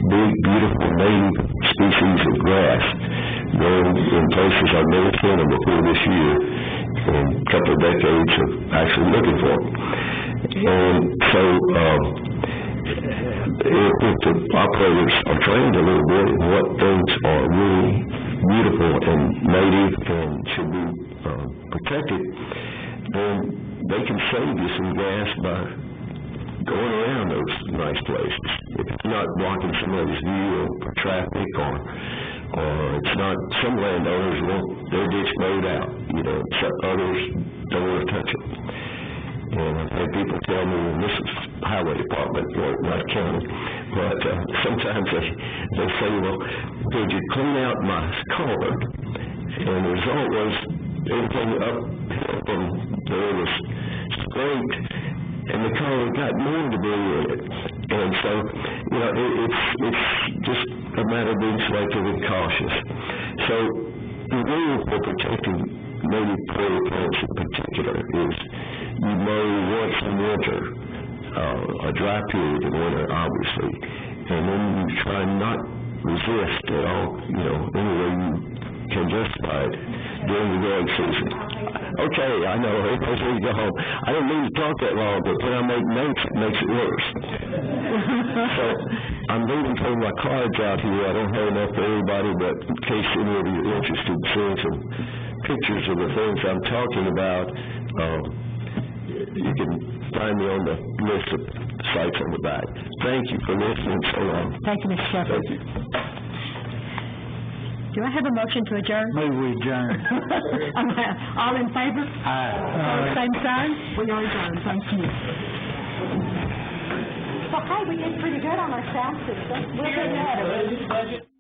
[SPEAKER 15] big, beautiful native species of grass, growing in places I've never seen them before this year, in a couple of decades of actually looking for them. And so if the operators are trained a little bit in what things are really beautiful and native and should be protected, then they can save you some gas by going around those nice places. If it's not blocking somebody's view for traffic or it's not, some landowners want their ditch mowed out, so others don't want to touch it. And I've had people tell me, and this is highway department, not county, but sometimes they say, well, did you clean out my culvert? And the result was everything uphill from there was scraped, and the culvert got more debris in it. And so, it's just a matter of being selective and cautious. So the rule for protecting native prairie plants in particular is you mow once in winter, a dry period in winter, obviously, and then you try not resist at all, any way you can justify it during the growing season. Okay, I know, everybody's ready to go home. I didn't mean to talk that long, but when I make notes, it makes it worse. So I'm reading from my cards out here. I don't have enough for everybody, but in case any of you are interested in seeing some pictures of the things I'm talking about, you can find me on the list of sites on the back. Thank you for listening so long.
[SPEAKER 2] Thank you, Mr. Shepherd.
[SPEAKER 15] Thank you.
[SPEAKER 2] Do I have a motion to adjourn?
[SPEAKER 7] Move we adjourn.
[SPEAKER 2] All in favor?
[SPEAKER 7] Aye.
[SPEAKER 2] Same sign? We are adjourned. Thank you. Well, hey, we did pretty good on our sound system. We're getting better.